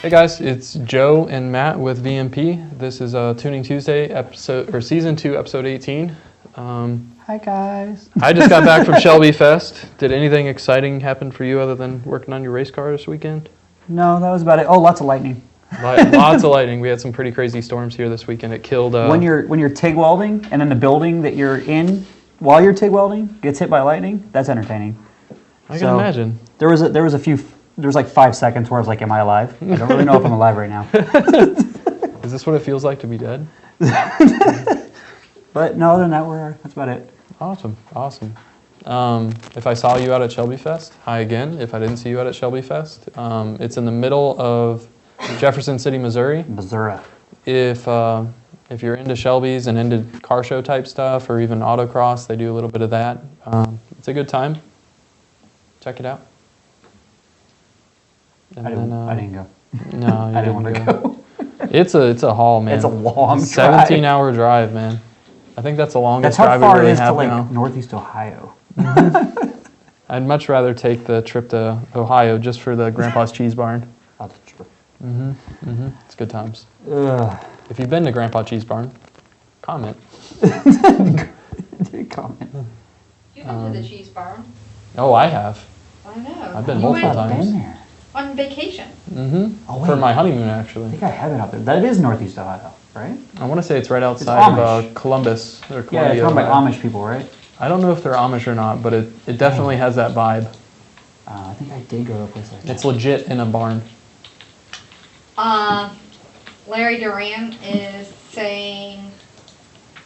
Hey guys, it's Joe and Matt with VMP. This is Tuning Tuesday episode, or season 2, episode 18. Hi guys. I just got back from Shelby Fest. Did anything exciting happen for you other than working on your race car this weekend? No, that was about it. Oh, lots of lightning. Lots of lightning. We had some pretty crazy storms here this weekend. It killed. When you're TIG welding and then the building that you're in while you're TIG welding gets hit by lightning, that's entertaining. I can imagine. There was like 5 seconds where I was like, "Am I alive?" I don't really know if I'm alive right now. Is this what it feels like to be dead? But no, other than that, that's about it. Awesome. If I saw you out at Shelby Fest, hi again. If I didn't see you out at Shelby Fest, it's in the middle of Jefferson City, Missouri. Missouri. If you're into Shelby's and into car show type stuff or even autocross, they do a little bit of that. It's a good time. Check it out. And I didn't go. No, you I didn't want to go. It's a haul, man. It's a long 17-hour drive, man. I think that's the longest drive we really have now. That's how far it is to like Northeast Ohio. I'd much rather take the trip to Ohio just for the Grandpa's Cheese Barn. Oh, that's true. It's good times. Ugh. If you've been to Grandpa Cheese Barn, comment. Comment. You've been to the Cheese Barn. Oh, I have. I know. I've been You multiple went times. Been there. on vacation. Oh, For wait. my honeymoon, I actually. think I have it out there. That is Northeast Ohio, right? I want to say it's right outside of Amish. Columbus or Yeah, Columbia. it's run by Ohio. Amish people, right? I don't know if they're Amish or not, but it definitely has that vibe. I think I did go to a place like that. It's legit in a barn. Larry Duran is saying,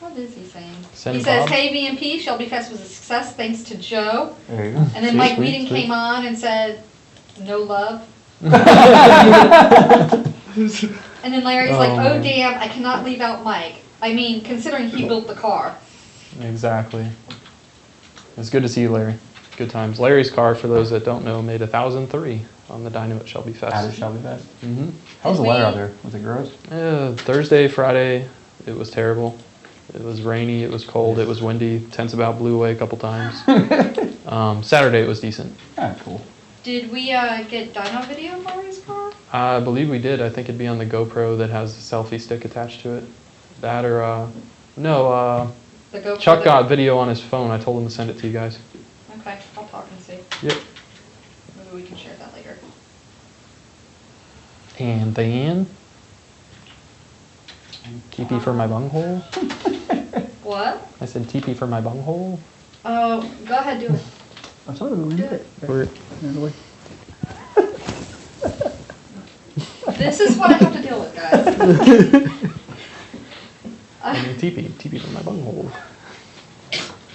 what is he saying? Send he says, Bob. "Hey VMP, Shelby Fest was a success thanks to Joe." There you go. And then Sweet, Mike sweet, Whedon sweet. came on and said, "No love." And then Larry's like, Oh, "Oh man. damn, I cannot leave out Mike. I mean, considering he built the car." Exactly. It's good to see you, Larry. Good times. Larry's car, for those that don't know, made 1,003 on the dyno at Shelby Fest. Out of Shelby Fest. Mm-hmm. How was the weather out there? Was it gross? Thursday, Friday, it was terrible. It was rainy, it was cold, it was windy. Tents about blew away a couple times. Saturday, it was decent. Yeah, cool. Did we get dyno video of Larry's car? I believe we did. I think it'd be on the GoPro that has a selfie stick attached to it. That or, no, The GoPro Chuck that- got video on his phone. I told him to send it to you guys. Okay, I'll talk and see. Yep. Maybe we can share that later. And then, TP for my bunghole. What? I said TP for my bunghole. Oh, go ahead, do it. I'm sorry, we Do it. This is what I have to deal with, guys. I mean, TP for my bunghole.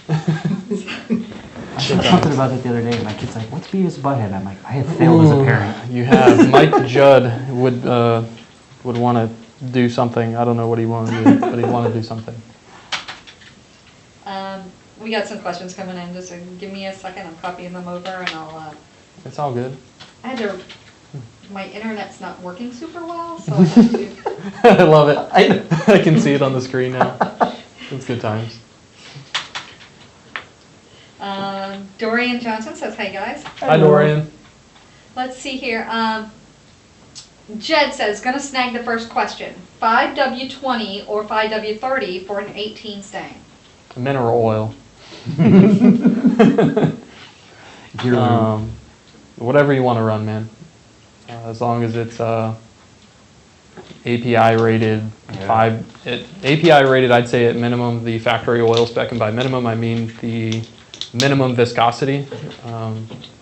I said something about it the other day. My kid's like, "What's Beavis Butthead?" I'm like, "I have failed as a parent." You have Mike Judd would want to do something. I don't know what he wanted to do, but he wanted to do something. We got some questions coming in. Just give me a second. I'm copying them over, and I'll. It's all good. I had to. My internet's not working super well, so I have to. I love it. I can see it on the screen now. It's good times. Dorian Johnson says, "Hey guys." Hi, Dorian. Let's see here. Jed says, "Gonna snag the first question. 5W20 or 5W30 for an 18 Stang?" Mineral oil. Whatever you want to run, man. As long as it's API rated. Yeah. API rated, I'd say at minimum the factory oil spec, and by minimum I mean the minimum viscosity.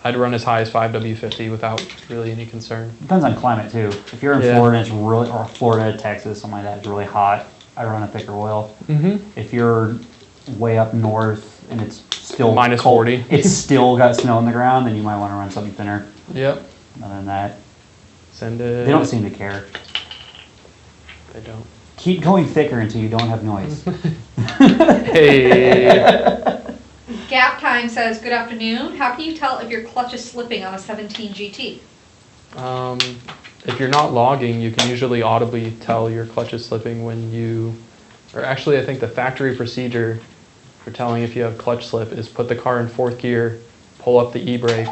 I'd run as high as 5W50 without really any concern. Depends on climate too. If you're in Yeah. Florida, and it's really, or Florida, Texas, something like that, it's really hot. I run a thicker oil. Mm-hmm. If you're way up north and it's still Minus cold, 40. it's still got snow on the ground, then you might want to run something thinner. Yep. Other than that, Send it. they don't seem to care. They don't. Keep going thicker until you don't have noise. Hey. Gap Time says, "Good afternoon. How can you tell if your clutch is slipping on a 17 GT?" If you're not logging, you can usually audibly tell your clutch is slipping when you, or actually I think the factory procedure for telling if you have clutch slip is put the car in 4th gear, pull up the e-brake,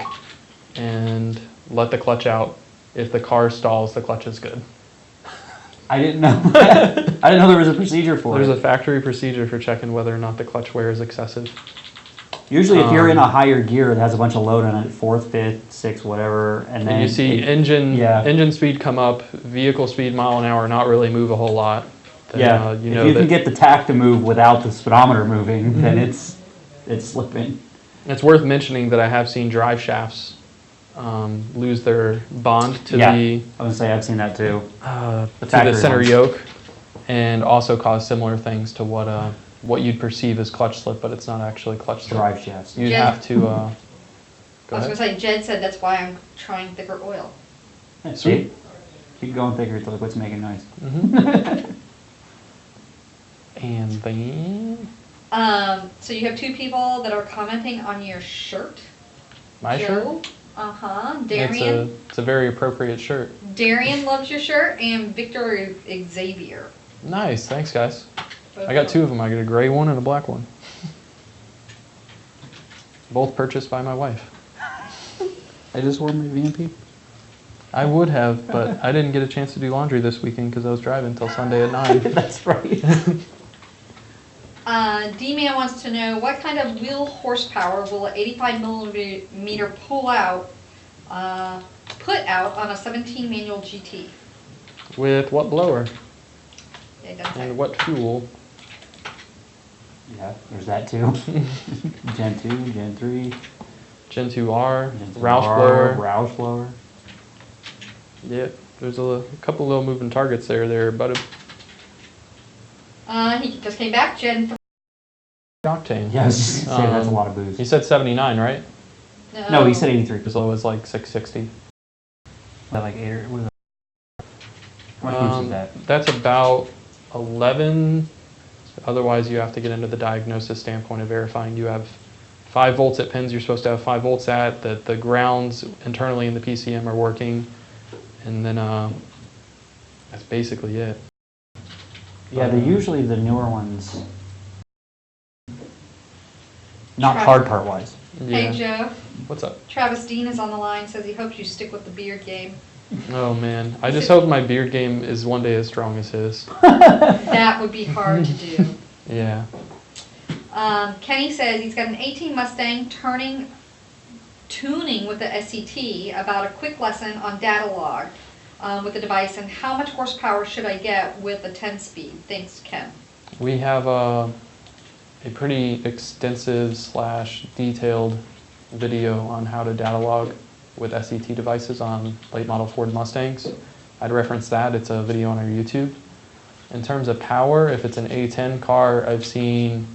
and let the clutch out if the car stalls, the clutch is good. I didn't know. I didn't know there was a procedure for There's it. a factory procedure for checking whether or not the clutch wear is excessive. Usually, if you're in a higher gear that has a bunch of load on it, fourth, fifth, sixth, whatever, and then And you see it- engine speed come up, vehicle speed mile an hour not really move a whole lot. Then, yeah, you if know you can that get the tach to move without the speedometer moving, then it's slipping. it's worth mentioning that I have seen drive shafts lose their bond to Yeah, the I would say I've seen that too. to the factory center ones. yoke, and also cause similar things to what you'd perceive as clutch slip, but it's not actually clutch slip. Drive shafts. You'd Jen- have to. Go I was gonna ahead. say, Jed said that's why I'm trying thicker oil. Yeah, Sweet. see? Keep going thicker until it quits making noise. And then So you have two people that are commenting on your shirt. my shirt. Joe, Darian. It's a very appropriate shirt. Darian loves your shirt, and Victor Xavier. Nice, thanks guys. Both I got of two of them. I got a gray one and a black one. Both purchased by my wife. I just wore my VMP. I would have, but I didn't get a chance to do laundry this weekend because I was driving until Sunday at 9. That's right. D-Man wants to know what kind of wheel horsepower will an 85 millimeter put out on a 17 manual GT? With what blower It doesn't say. and what fuel? Yeah, there's that too. Gen 2, Gen 3, Gen 2R, Gen 2 Roush R, blower. Roush blower. Yep, there's a couple little moving targets there, but He just came back, Gen 3. octane. Yeah, I was just gonna say that's a lot of He booze. said 79, right? No, he said 83. As low as like 660. Like 8 or what is that? How much booze is that? That's about 11. Otherwise, you have to get into the diagnosis standpoint of verifying you have 5 volts at pins you're supposed to have 5 volts at, that the grounds internally in the PCM are working, and then that's basically it. Yeah, they're usually the newer ones. Not Try- hard part wise. Hey Yeah. Joe, What's up? Travis Dean is on the line, says he hopes you stick with the beard game. Oh man, I just hope my beard game is one day as strong as his. That would be hard to do. Yeah. Kenny says he's got an 18 Mustang tuning with the SCT, about a quick lesson on data log with the device, and how much horsepower should I get with a 10-speed? Thanks, Ken. We have a pretty extensive / detailed video on how to data log with SCT devices on late model Ford Mustangs. I'd reference that. It's a video on our YouTube. In terms of power, if it's an A10 car, I've seen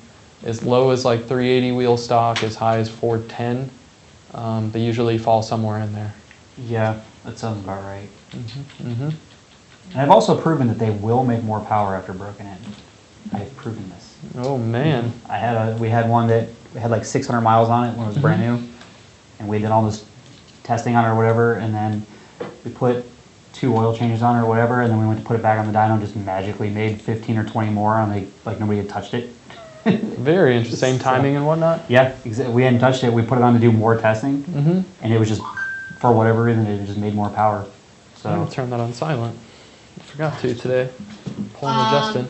as low as like 380 wheel stock, as high as 410. They usually fall somewhere in there. Yeah, that sounds about right. Mm-hmm. And I've also proven that they will make more power after broken in. I have proven this. Oh man. We had one that had like 600 miles on it when it was brand new, and we did all this testing on it or whatever, and then we put 2 oil changes on it or whatever, and then we went to put it back on the dyno, and just magically made 15 or 20 more, and like nobody had touched it. Very interesting. Same timing and whatnot. Yeah, we hadn't touched it. We put it on to do more testing, Mm-hmm. and it was just, for whatever reason, it just made more power. I'm gonna So turn that on silent. I forgot to today. Pulling a Justin.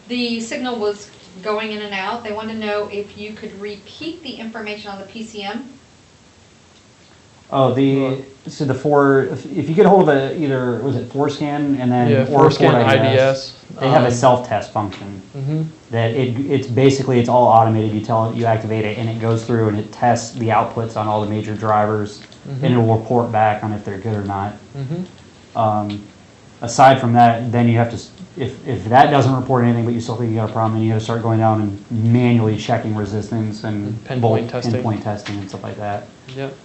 The signal was going in and out. They wanted to know if you could repeat the information on the PCM. so the Ford, if you get a hold of either, was it Forescan and then Yeah, or Forescan Ford IDS. they have a self-test function. Mm-hmm. That it's all automated. You tell it, you activate it, and it goes through and it tests the outputs on all the major drivers, and it will report back on if they're good or not. Mm-hmm. Aside from that, then you have to, if that doesn't report anything, but you still think you got a problem, then you got to start going down and manually checking resistance and Pinpoint testing. pinpoint testing and stuff like that. Yep.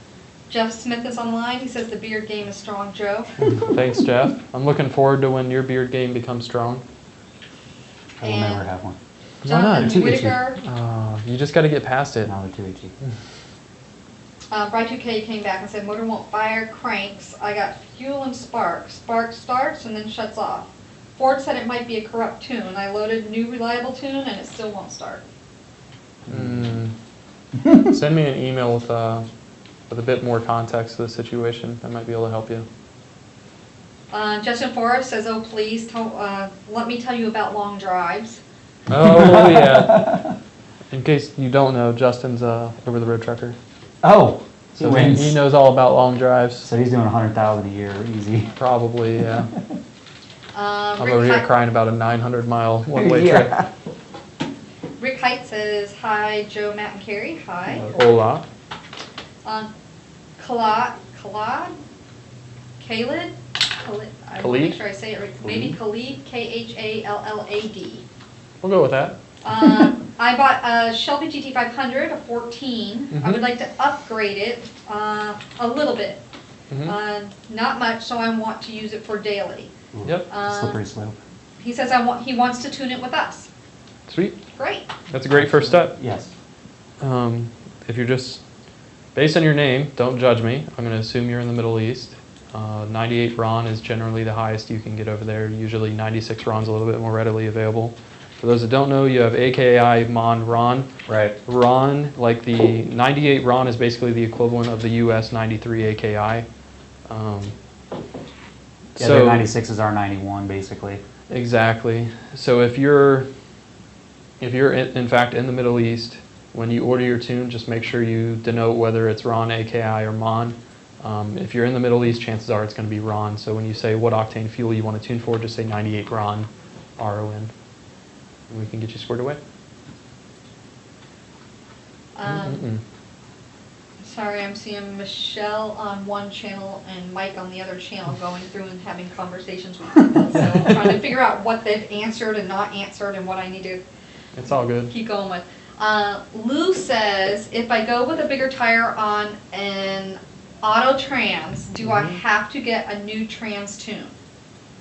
Jeff Smith is online. He says the beard game is strong, Joe. Thanks, Jeff. I'm looking forward to when your beard game becomes strong. I will And- never have one. Why not? Jonathan Too itchy. Whitaker. You just got to get past it. Now they're too itchy. Bright2K came back and said motor won't fire, cranks. I got fuel and spark. Spark starts and then shuts off. Ford said it might be a corrupt tune. I loaded new reliable tune and it still won't start. Send me an email with with a bit more context to the situation, I might be able to help you. Justin Forrest says, oh, please, let me tell you about long drives. Oh, yeah. In case you don't know, Justin's over-the-road trucker. Oh, So he knows all about long drives. So he's doing 100,000 a year, easy. Probably, yeah. I'm Rick over here Height- crying about a 900-mile one-way Yeah. trip. Rick Height says, hi, Joe, Matt, and Carrie. Hi. Hola. Khalid, I want to Khalid? make sure I say it right. Maybe Khalid, Khallad. We'll go with that. I bought a Shelby GT500, a 14. I would like to upgrade it a little bit. Not much, so I want to use it for daily. Yep. Slippery slope. He says he wants to tune it with us. Sweet. Great. That's a great first step. Yes. If you're just, based on your name, don't judge me. I'm going to assume you're in the Middle East. 98 RON is generally the highest you can get over there. Usually 96 RON is a little bit more readily available. For those that don't know, you have AKI, MON, RON. Right. RON, like the 98 RON is basically the equivalent of the US 93 AKI. Yeah, So their 96 is our 91, basically. exactly. So if you're in fact in the Middle East, when you order your tune, just make sure you denote whether it's RON, AKI, or MON. If you're in the Middle East, chances are it's going to be RON. So when you say what octane fuel you want to tune for, just say 98 RON, RON, and we can get you squared away. Sorry, I'm seeing Michelle on one channel and Mike on the other channel going through and having conversations with people. So I'm trying to figure out what they've answered and not answered and what I need to It's all good. keep going with. Lou says, if I go with a bigger tire on an auto trans, do I have to get a new trans tune?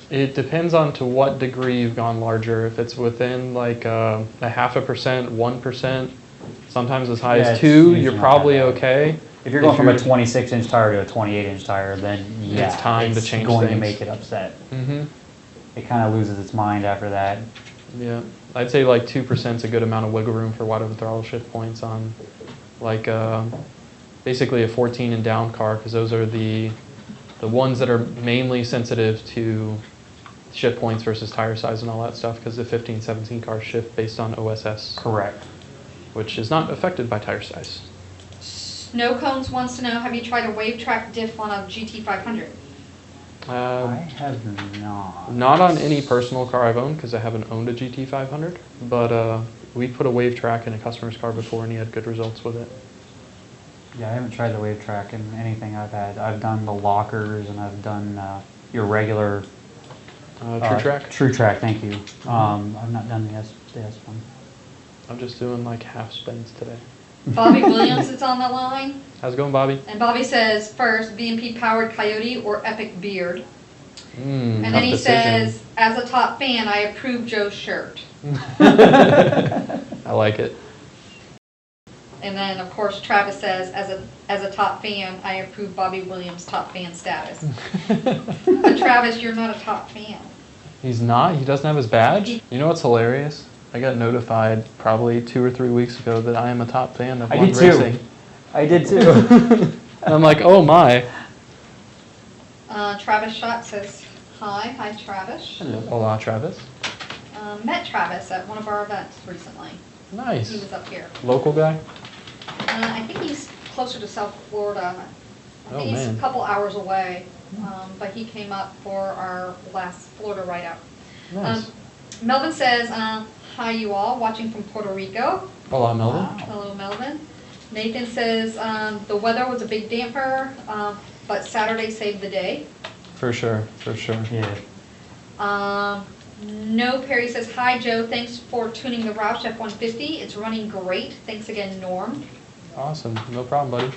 It depends on to what degree you've gone larger. If it's within like a 0.5%, 1%, sometimes as high Yeah, as it's 2, usually you're not probably that bad. okay. If you're going from a 26-inch tire to a 28-inch tire, then yeah, It's time to change going to things. make it upset. Mm-hmm. It kind of loses its mind after that. Yeah, I'd say like 2% is a good amount of wiggle room for wide open throttle shift points on like basically a 14 and down car, because those are the ones that are mainly sensitive to shift points versus tire size and all that stuff, because the 15, 17 cars shift based on OSS, Correct. which is not affected by tire size. Snow Cones wants to know, have you tried a wave track diff on a GT500? I have not. Not on any personal car I've owned, because I haven't owned a GT500, but we put a wave track in a customer's car before and he had good results with it. Yeah, I haven't tried the wave track in anything I've had. I've done the lockers and I've done your regular True track? True track, thank you. I've not done the S one. I'm just doing like half spins today. Bobby Williams is on the line. How's it going, Bobby? And Bobby says, first, VMP powered Coyote or Epic Beard. And Tough then he decision. says, as a top fan, I approve Joe's shirt. I like it. And then, of course, Travis says, as a top fan, I approve Bobby Williams' top fan status. But Travis, you're not a top fan. He's not? He doesn't have his badge? You know what's hilarious? I got notified probably 2 or 3 weeks ago that I am a top fan of I One did too. Racing. I did too. And I'm like, oh my. Travis Schott says, hi Travis. Hola, Travis. Met Travis at one of our events recently. He Nice. was up here. Local guy? I think he's closer to South Florida. I Oh, think he's man. a couple hours away, but he came up for our last Florida ride out. Nice. Melvin says, hi you all, watching from Puerto Rico. Hola, Melvin. Wow. Hello, Melvin. Nathan says, the weather was a big damper, but Saturday saved the day. For sure, for sure. Yeah. No, Perry says, hi Joe, thanks for tuning the Roush F-150. It's running great. Thanks again, Norm. Awesome. No problem, buddy.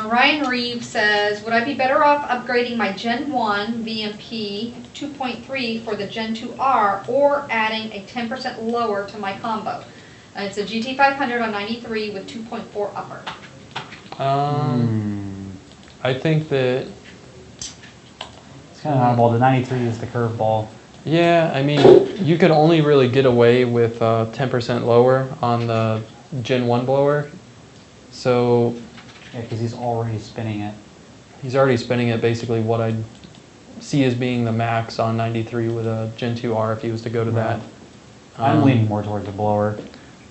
Ryan Reeves says, would I be better off upgrading my Gen 1 VMP 2.3 for the Gen 2R or adding a 10% lower to my combo? It's a GT500 on 93 with 2.4 upper. I think that, It's kind of oddball. The 93 is the curveball. yeah, I mean, you could only really get away with 10% lower on the Gen 1 blower. So Yeah, because he's already spinning it. He's already spinning it basically what I see as being the max on 93 with a Gen 2R if he was to go to that. I'm leaning more towards the blower.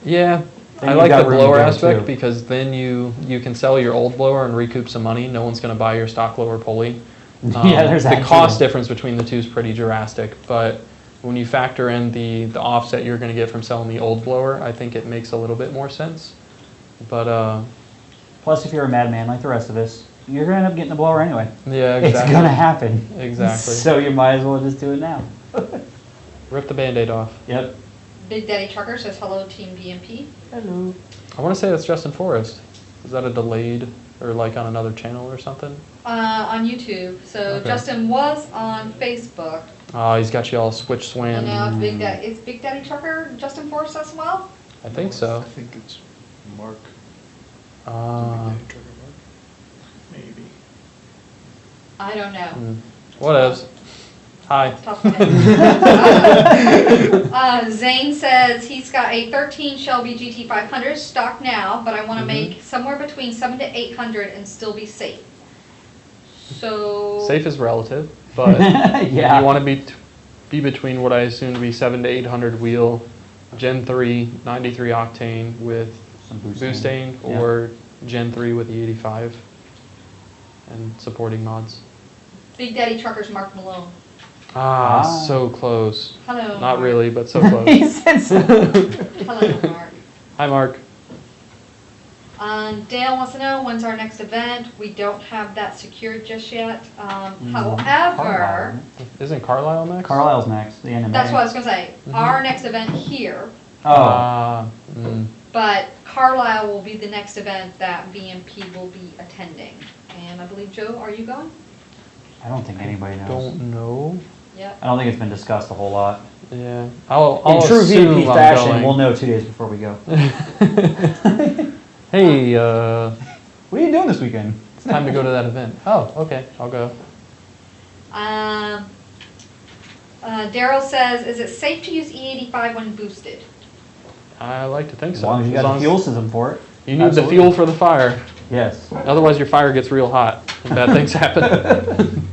Yeah, Then I you've like got the room to blower go, aspect too. because then you can sell your old blower and recoup some money. No one's going to buy your stock blower pulley. Yeah, there's that The cost too. difference between the two is pretty drastic, but when you factor in the offset you're going to get from selling the old blower, I think it makes a little bit more sense. But Plus, if you're a madman like the rest of us, you're going to end up getting the blower anyway. yeah, exactly. It's going to happen. Exactly. So you might as well just do it now. Rip the Band-Aid off. Yep. Big Daddy Trucker says, hello, Team VMP. Hello. I want to say that's Justin Forrest. Is that a delayed or like on another channel or something? On YouTube. So Okay. Justin was on Facebook. Oh, he's got you all switch swam. And now it's Big Daddy Trucker Justin Forrest as well? I think so. I think it's Mark. Uh, Trucker Mark? Maybe. I don't know. Whatevs. Hi. Tough one. Zane says he's got a 13 Shelby GT500 stock now, but I want to make somewhere between 700 to 800 and still be safe. So Safe is relative, but Yeah. you want to be between what I assume to be 700 to 800 wheel, Gen 3, 93 octane with Some boosting, Yeah. or Gen 3 with the 85 and supporting mods. Big Daddy Trucker's Mark Malone. Ah, Ah. so close. Hello. Not Mark. really, but so he close. said so. Hello, Mark. Hi, Mark. Dale wants to know when's our next event. We don't have that secured just yet. However, Carlisle. Isn't Carlisle next? Carlisle's next, the end of May. that's what I was going to say. Our next event here, Oh, but Carlisle will be the next event that VMP will be attending. And I believe, Joe, are you going? I don't think anybody knows. Don't know. Yep. I don't think it's been discussed a whole lot. Yeah. I'll In true assume VP I'm fashion, going. we'll know 2 days before we go. Hey, What are you doing this weekend? it's time to go to that event. Oh, okay, I'll go. Daryl says, is it safe to use E85 when boosted? I like to think As so. long as you got the fuel system for it. You need Absolutely. the fuel for the fire. Yes. Otherwise, your fire gets real hot and bad things happen.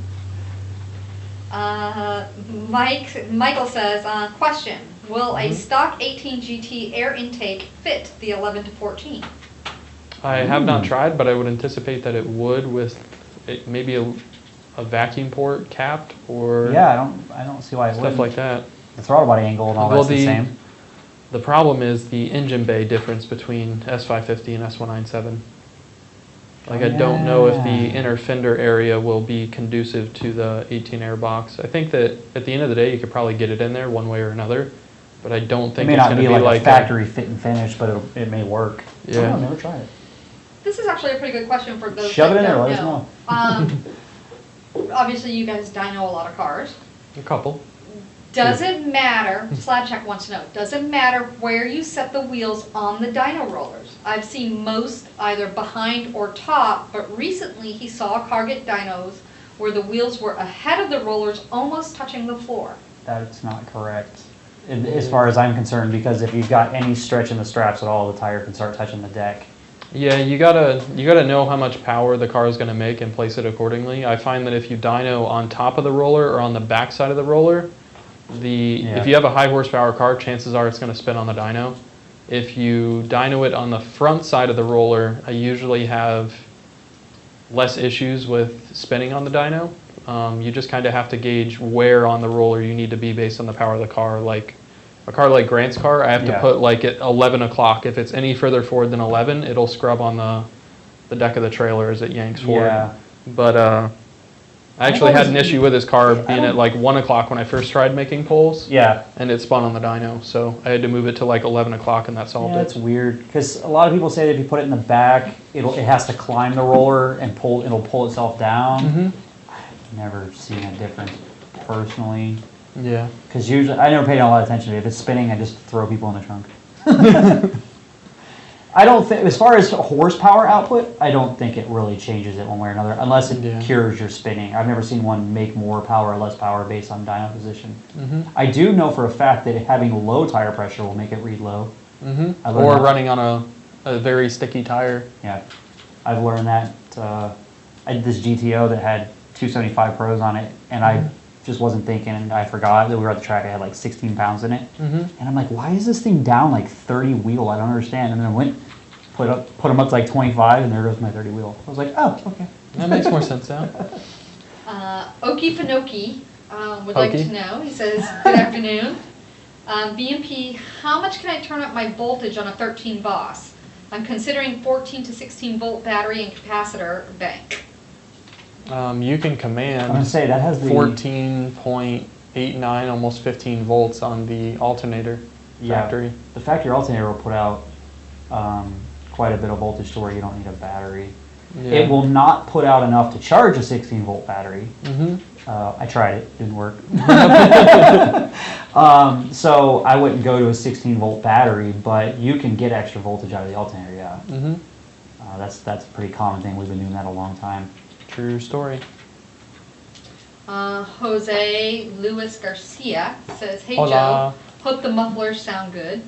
Michael says, question, will a stock 18 GT air intake fit the 11 to 14? I have not tried, but I would anticipate that it would with maybe a vacuum port capped or Yeah, I don't see why it stuff wouldn't. like that. The throttle body angle and all Well, that's the same. The problem is the engine bay difference between S550 and S197. Like, I don't know if the Yeah. inner fender area will be conducive to the 18 air box. I think that at the end of the day, you could probably get it in there one way or another, but I don't It think may it's not going to be be like a factory fit and finish, but it may work. I don't know, Yeah. I've never tried it. This is actually a pretty good question for those Shove it that in there, don't let us know. Obviously, you guys dyno a lot of cars. A couple. Does it matter, Slab Check wants to know, does it matter where you set the wheels on the dyno rollers? I've seen most either behind or top, but recently he saw a car get dynos where the wheels were ahead of the rollers, almost touching the floor. That's not correct, as far as I'm concerned, because if you've got any stretch in the straps at all, the tire can start touching the deck. Yeah, you gotta know how much power the car is gonna make and place it accordingly. I find that if you dyno on top of the roller or on the back side of the roller, if you have a high horsepower car, chances are it's gonna spin on the dyno. If you dyno it on the front side of the roller, I usually have less issues with spinning on the dyno. You just kind of have to gauge where on the roller you need to be based on the power of the car. Like a car like Grant's car, I have to Yeah. put like at 11 o'clock. If it's any further forward than 11, it'll scrub on the deck of the trailer as it yanks forward. Yeah. But I actually had an issue with his car being at like 1 o'clock when I first tried making pulls. Yeah. And it spun on the dyno, so I had to move it to like 11 o'clock, and that solved Yeah, it. it's weird, because a lot of people say that if you put it in the back, it has to climb the roller and it'll pull itself down. Mhm. I've never seen a difference personally, Yeah. because usually, I never paid a lot of attention to it. If it's spinning, I just throw people in the trunk. I don't think, as far as horsepower output, I don't think it really changes it one way or another, unless it Yeah. cures your spinning. I've never seen one make more power or less power based on dyno position. Mhm. I do know for a fact that having low tire pressure will make it read low. Mhm. I learned Or that. running on a very sticky tire. Yeah. I've learned that. I did this GTO that had 275 Pros on it, and I just wasn't thinking, and I forgot that we were at the track. I had like 16 pounds in it, and I'm like, why is this thing down like 30 wheel? I don't understand. And then I went, put them up to like 25, and there goes my 30 wheel. I was like, oh, okay. That makes more sense now. Okie Pinoki would like to know, he says, good afternoon. VMP, how much can I turn up my voltage on a 13 Boss? I'm considering 14 to 16 volt battery and capacitor bank. You can command I'm gonna say that has the 14.89, almost 15 volts on the alternator factory. The factory alternator will put out quite a bit of voltage to where you don't need a battery. Yeah. It will not put out enough to charge a 16 volt battery. Mm-hmm. I tried it, didn't work. So I wouldn't go to a 16 volt battery, but you can get extra voltage out of the alternator, yeah. Mm-hmm. That's a pretty common thing. We've been doing that a long time. True story. Jose Luis Garcia says, hey Hola. Joe, hope the mufflers sound good.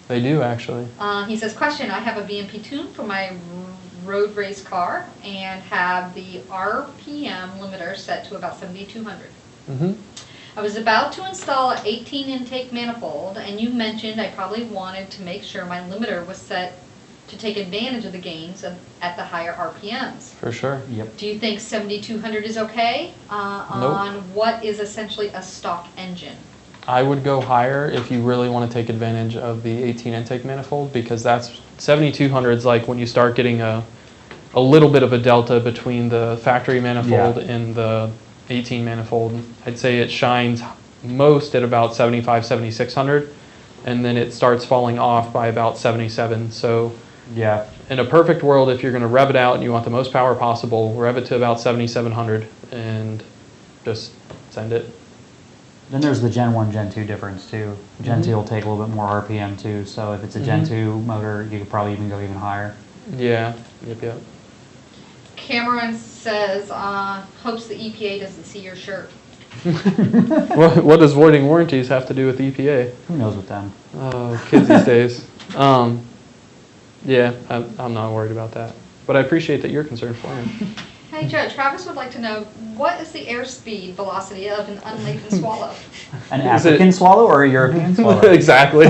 They do, actually. He says, question, I have a VMP tune for my road race car and have the RPM limiter set to about 7,200. Mm-hmm. I was about to install an 18 intake manifold, and you mentioned I probably wanted to make sure my limiter was set to take advantage of the gains at the higher RPMs. For sure. Yep. Do you think 7,200 is okay on what is essentially a stock engine? I would go higher if you really want to take advantage of the 18 intake manifold, because that's 7,200 is like when you start getting a little bit of a delta between the factory manifold and the 18 manifold. I'd say it shines most at about 75, 7,600, and then it starts falling off by about 77. So Yeah. in a perfect world, if you're going to rev it out and you want the most power possible, rev it to about 7,700 and just send it. Then there's the Gen 1, Gen 2 difference too. Gen 2 will take a little bit more RPM too, so if it's a Gen 2 motor, you could probably even go even higher. Yeah, yep. Cameron says, hopes the EPA doesn't see your shirt. What does voiding warranties have to do with EPA? Who knows with them? Oh, kids these days. Yeah, I'm not worried about that. But I appreciate that you're concerned for me. Hey Joe, Travis would like to know, what is the airspeed velocity of an unladen swallow? An African swallow or a European swallow? Exactly.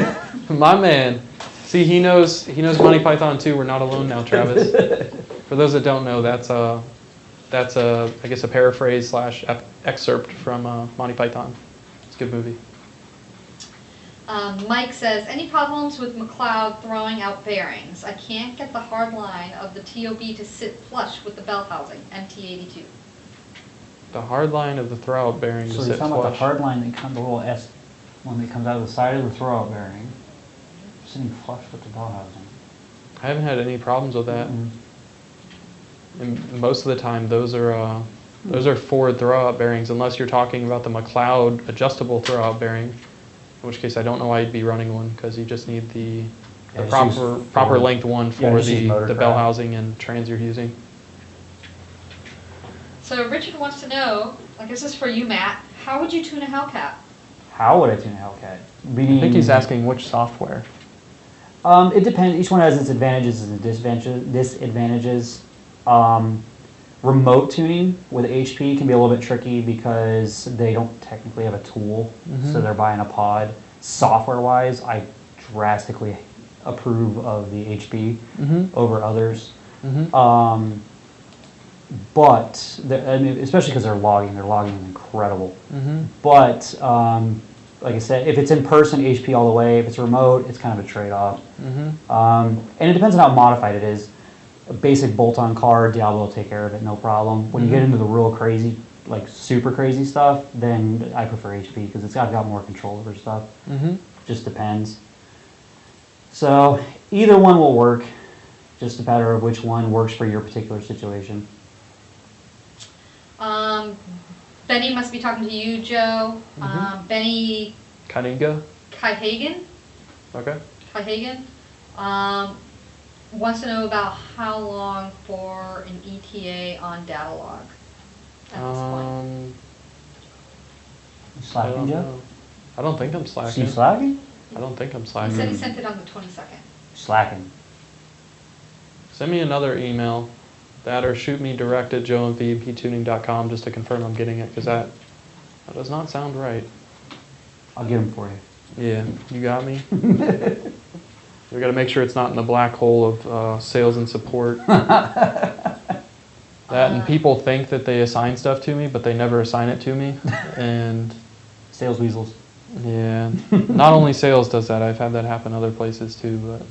My man. See, he knows Monty Python too. We're not alone now, Travis. For those that don't know, that's I guess a paraphrase / excerpt from Monty Python. It's a good movie. Mike says, any problems with McLeod throwing out bearings? I can't get the hard line of the TOB to sit flush with the bell housing, MT82. The hard line of the throwout bearing to So sit you're talking about the flush. hard line that comes, the little S one that comes out of the side of the throwout bearing, sitting flush with the bell housing. I haven't had any problems with that. Mm-mm. And most of the time, those are Ford throwout bearings, unless you're talking about the McLeod adjustable throwout bearing. In which case, I don't know why you'd be running one, because you just need the proper length one for the bell housing and trans you're using. So Richard wants to know, I guess this is for you, Matt, how would you tune a Hellcat? How would I tune a Hellcat? I think he's asking which software. It depends. Each one has its advantages and disadvantages. Remote tuning with HP can be a little bit tricky because they don't technically have a tool, so they're buying a pod. Software-wise, I drastically approve of the HP over others. But, I mean, especially because they're logging incredible. But, like I said, if it's in person, HP all the way. If it's remote, it's kind of a trade-off. And it depends on how modified it is. A basic bolt-on car, Diablo will take care of it, no problem. When you get into the real crazy, like super crazy stuff, then I prefer HP because it's got more control over stuff. Just depends. So either one will work. Just a matter of which one works for your particular situation. Benny must be talking to you, Joe. Benny Kaniga? Kaihagen? Okay. Kaihagen? Wants to know about how long for an ETA on data log at this point. Slacking, Joe? I don't think I'm slacking. You slacking? I don't think I'm He slacking. said he sent it on the 22nd. Slacking. Send me another email That or shoot me direct at joe@vmptuning.com just to confirm I'm getting it, because that does not sound right. I'll get them for you. Yeah, you got me? We got to make sure it's not in the black hole of sales and support. That and people think that they assign stuff to me, but they never assign it to me. And Sales weasels. yeah, not only sales does that. I've had that happen other places too. But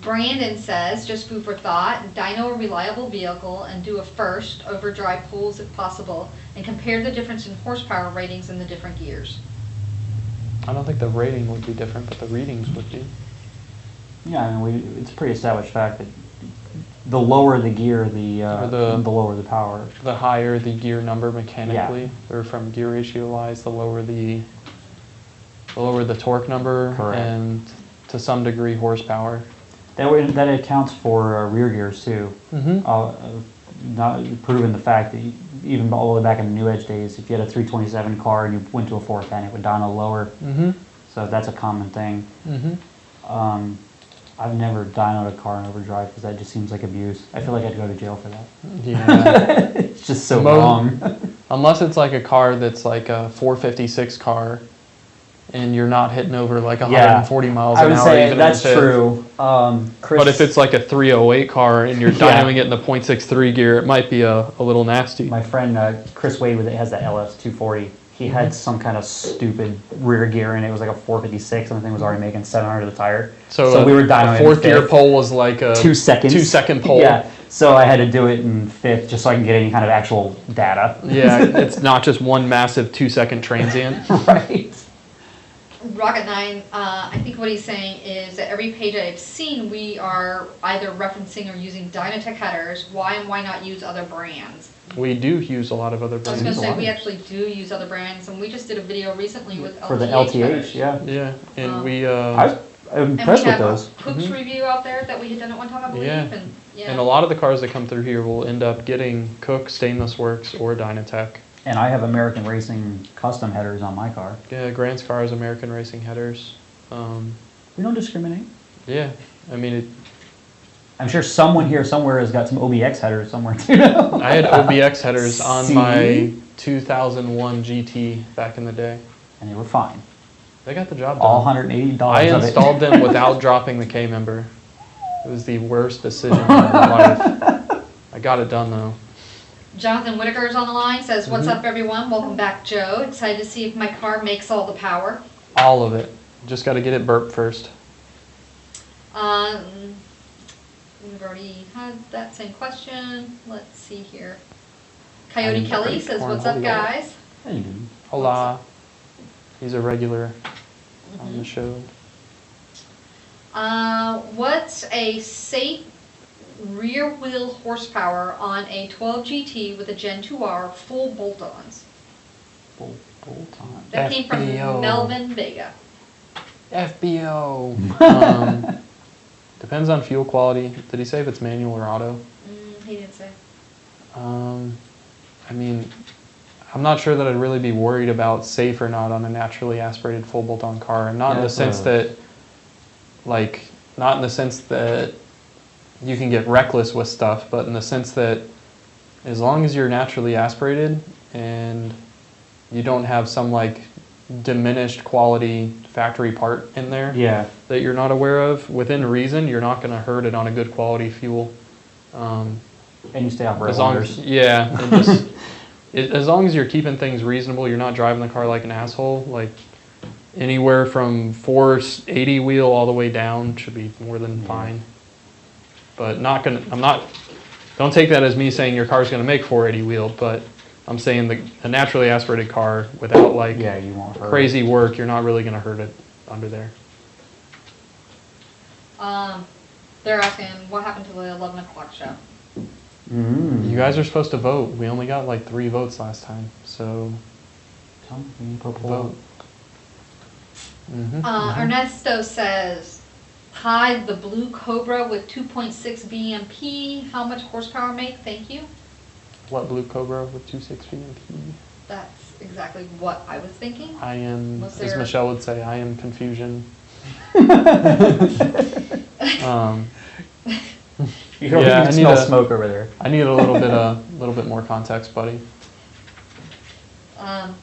Brandon says, just food for thought, dyno a reliable vehicle and do a first overdrive pulls if possible and compare the difference in horsepower ratings in the different gears. I don't think the rating would be different, but the readings would be. Yeah, I mean, it's a pretty established fact that the lower the gear, the lower the power. The higher the gear number mechanically, or from gear ratio wise, the lower the torque number. Correct. And to some degree horsepower. That accounts for rear gears too. Mm-hmm. Not proving the fact that even all the way back in the New Edge days, if you had a 327 car and you went to a 410, it would dyno lower. Mm-hmm. So that's a common thing. Mm-hmm. I've never dynoed a car in overdrive because that just seems like abuse. I feel like I'd go to jail for that. Yeah. It's just so wrong. Unless it's like a car that's like a 456 car and you're not hitting over like 140 miles I an would hour. say even that's if it's- true. Chris, But if it's like a 308 car and you're Yeah. dynoing it in the .63 gear, it might be a little nasty. my friend Chris Wade has that LS 240. He had some kind of stupid rear gear and it was like a 456 and the thing was already making 700 to the tire. So we were dynoing a fourth in gear fifth. pole was like a 2 seconds. 2 second pole. Yeah. So I had to do it in fifth just so I can get any kind of actual data. Yeah, it's not just one massive 2 second transient. Right. Rocket 9, I think what he's saying is that every page I've seen, we are either referencing or using Dynatech headers. Why and why not use other brands? We do use a lot of other I was brands. going to a say, lot. we actually do use other brands, and we just did a video recently with LTH For the LTH, headers. yeah. Yeah, and Um, we I'm And impressed we with have those. a Cook's review out there that we had done at one time, I believe. Yeah. And, yeah. and a lot of the cars that come through here will end up getting Cook, Stainless Works, or Dynatech. And I have American Racing custom headers on my car. Yeah, Grant's car has American Racing headers. We don't discriminate. Yeah, I mean, I'm sure someone here somewhere has got some OBX headers somewhere too. I had OBX headers on See? my 2001 GT back in the day. And they were fine. They got the job done. All $180 I of it. installed them without dropping the K member. It was the worst decision of my life. I got it done though. Jonathan Whitaker's on the line, says, what's Mm-hmm. up, everyone? Welcome back, Joe. Excited to see if my car makes all the power. All of it. Just got to get it burped first. We've already had that same question. Let's see here. Coyote I'm Kelly pretty says, torn. what's up, Holy God. guys? Yeah, you do. Hola. He's a regular on the show. What's a safe rear wheel horsepower on a 12 GT with a Gen 2R full bolt-ons? Bolt on. That came from FBO. Melvin Vega. FBO. Depends on fuel quality. Did he say if it's manual or auto? He didn't say. I mean, I'm not sure that I'd really be worried about safe or not on a naturally aspirated full bolt-on car. Not in the sense that, like, not in the sense that you can get reckless with stuff, but in the sense that as long as you're naturally aspirated and you don't have some like diminished quality factory part in there Yeah. that you're not aware of, within reason, you're not going to hurt it on a good quality fuel. And you stay off As long regulators. as, yeah, and just, as long as you're keeping things reasonable, you're not driving the car like an asshole. Like anywhere from 480 wheel all the way down should be more than fine. But don't take that as me saying your car's gonna make 480 wheel, but I'm saying a naturally aspirated car without like Yeah, you won't hurt. crazy work, you're not really gonna hurt it under there. They're asking, what happened to the 11 o'clock show? Mm. You guys are supposed to vote. We only got like 3 votes last time, so Tell me, we need to put a poll vote. Ernesto says, hi, the Blue Cobra with 2.6 VMP. How much horsepower make? Thank you. What Blue Cobra with 2.6 VMP? That's exactly what I was thinking. I am, Was as there- Michelle would say, I am confusion. You can Yeah, I even need smell a- smoke over there. I need a little bit more context, buddy. And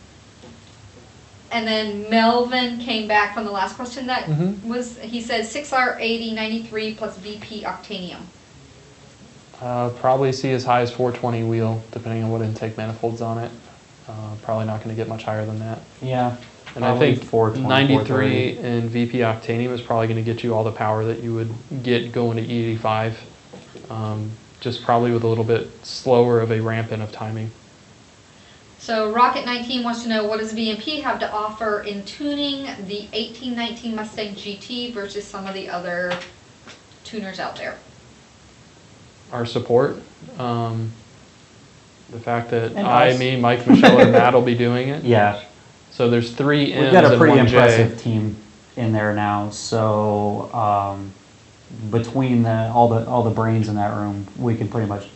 then Melvin came back from the last question that Mhm. was, he said 6R80 93 plus VP Octanium. Probably see as high as 420 wheel, depending on what intake manifold's on it. Probably not going to get much higher than that. Yeah. And I probably think 420, 93 in VP Octanium is probably going to get you all the power that you would get going to E85. Just probably with a little bit slower of a ramp in of timing. So Rocket 19 wants to know, what does VMP have to offer in tuning the 1819 Mustang GT versus some of the other tuners out there? Our support, the fact that And I, us. me, Mike, Michelle, and Matt will be doing it. Yeah. So there's 3 M's We've got a and pretty 1 J. impressive team in there now, so between all the brains in that room, we can pretty much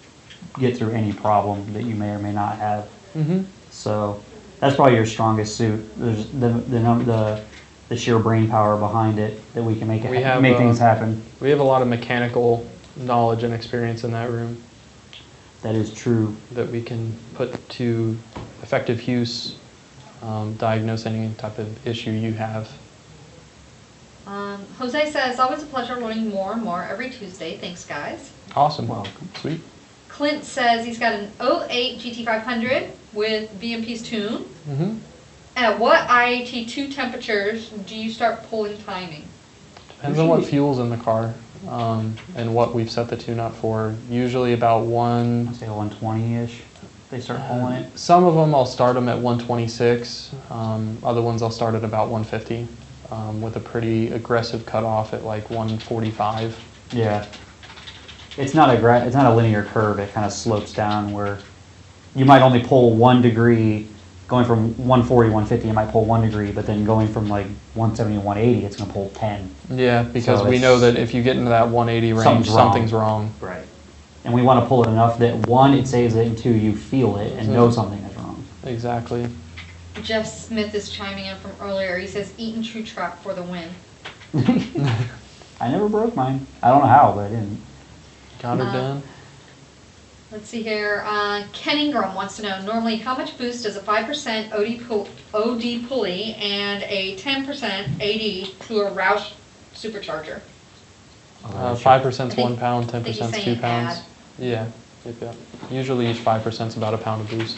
get through any problem that you may or may not have. Mm-hmm. So that's probably your strongest suit. There's the sheer brain power behind it that we can make We have, things happen. We have a lot of mechanical knowledge and experience in that room That is true. that we can put to effective use, diagnose any type of issue you have. Jose says, always a pleasure learning more and more every Tuesday. Thanks, guys. Awesome. Welcome. Sweet. Clint says he's got an 08 GT500 with VMP's tune. Mm-hmm. At what IAT2 temperatures do you start pulling timing? Depends on what fuel's in the car, and what we've set the tune up for. Usually about I'd say 120-ish. They start pulling it. Some of them I'll start them at 126. Other ones I'll start at about 150, with a pretty aggressive cutoff at like 145. Yeah. It's not a linear curve. It kind of slopes down where you might only pull 1 degree. Going from 140, 150, it might pull 1 degree, but then going from like 170 to 180, it's going to pull 10. Yeah, because So we know it's- that if you get into that 180 range, Something's wrong. something's wrong. Right. And we want to pull it enough that 1, it saves it, and 2, you feel it and know Mhm. something is wrong. Exactly. Jeff Smith is chiming in from earlier. He says, Eaton True Truck for the win. I never broke mine. I don't know how, but I didn't. Got her done. Let's see here. Ken Ingram wants to know, normally how much boost does a 5% OD pulley and a 10% AD to a Roush Supercharger? 5% is I think- 1 pound, I think he's 10% is 2 saying pounds. add. Yeah. Yep. Usually each 5% is about a pound of boost.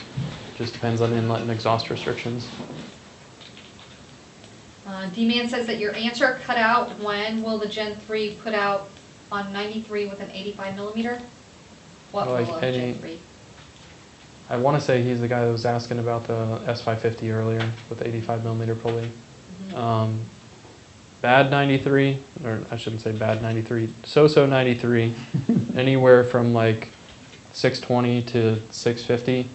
Just depends on inlet and exhaust restrictions. D-Man says that your answer cut out. When will the Gen 3 put out on 93 with an 85 millimeter? What Like will any- Gen 3? I want to say he's the guy that was asking about the S550 earlier with the 85 millimeter pulley. Bad 93, or I shouldn't say bad 93, so-so 93, anywhere from like 620 to 650.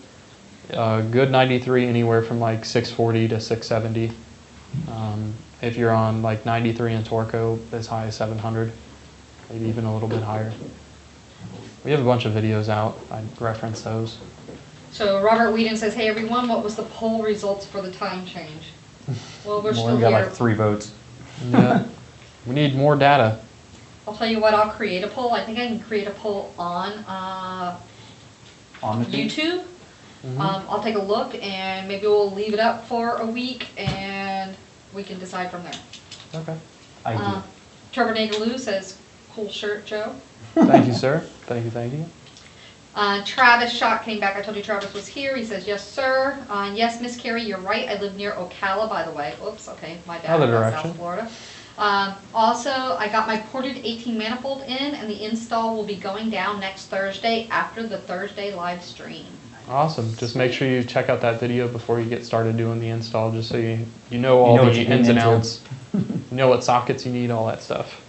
Good 93, anywhere from like 640 to 670. If you're on like 93 in Torco, as high as 700, maybe even a little bit higher. We have a bunch of videos out. I'd reference those. So Robert Whedon says, hey everyone, what was the poll results for the time change? Well, we're We still only got here. like 3 votes. Yeah. We need more data. I'll tell you what, I'll create a poll. I think I can create a poll on On the feed? YouTube. Mhm. I'll take a look and maybe we'll leave it up for a week and we can decide from there. Okay. I do. Trevor Nagaloo says, cool shirt, Joe. Thank you, sir. Thank you, thank you. Travis Schott came back. I told you Travis was here. He says, yes, sir. Yes, Miss Carrie, you're right. I live near Ocala, by the way. Oops, okay, my bad. Other That's direction. South Florida. Also, I got my ported 18 manifold in, and the install will be going down next Thursday after the Thursday live stream. Awesome. Just make sure you check out that video before you get started doing the install, just so you know all know what the you're ins getting and into. outs. You know what sockets you need, all that stuff.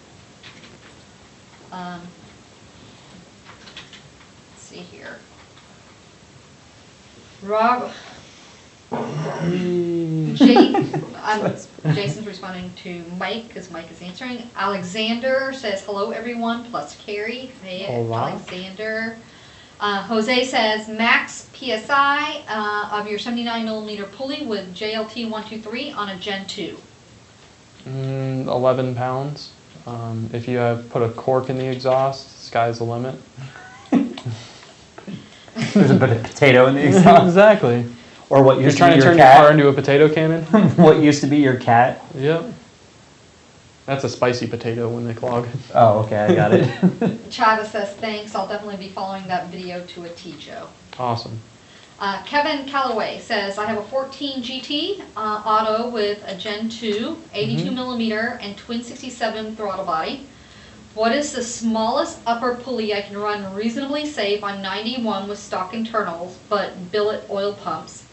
Let's see here. Rob, Jason's responding to Mike because Mike is answering. Alexander says, hello everyone, plus Carrie. Hey, Hola. Alexander. Jose says, max PSI of your 79 millimeter pulley with JLT 123 on a Gen 2. 11 pounds. If you have put a cork in the exhaust, sky's the limit. There's a bit of potato in the exhaust. Exactly. Or what You're used to trying be to your turn your car cat. into a potato cannon? What used to be your cat. Yep. That's a spicy potato when they clog. Oh, okay, I got it. Travis says, thanks, I'll definitely be following that video to a T, Joe. Awesome. Kevin Calloway says, I have a 14 GT auto with a Gen 2, 82 millimeter, and twin 67 throttle body. What is the smallest upper pulley I can run reasonably safe on 91 with stock internals, but billet oil pumps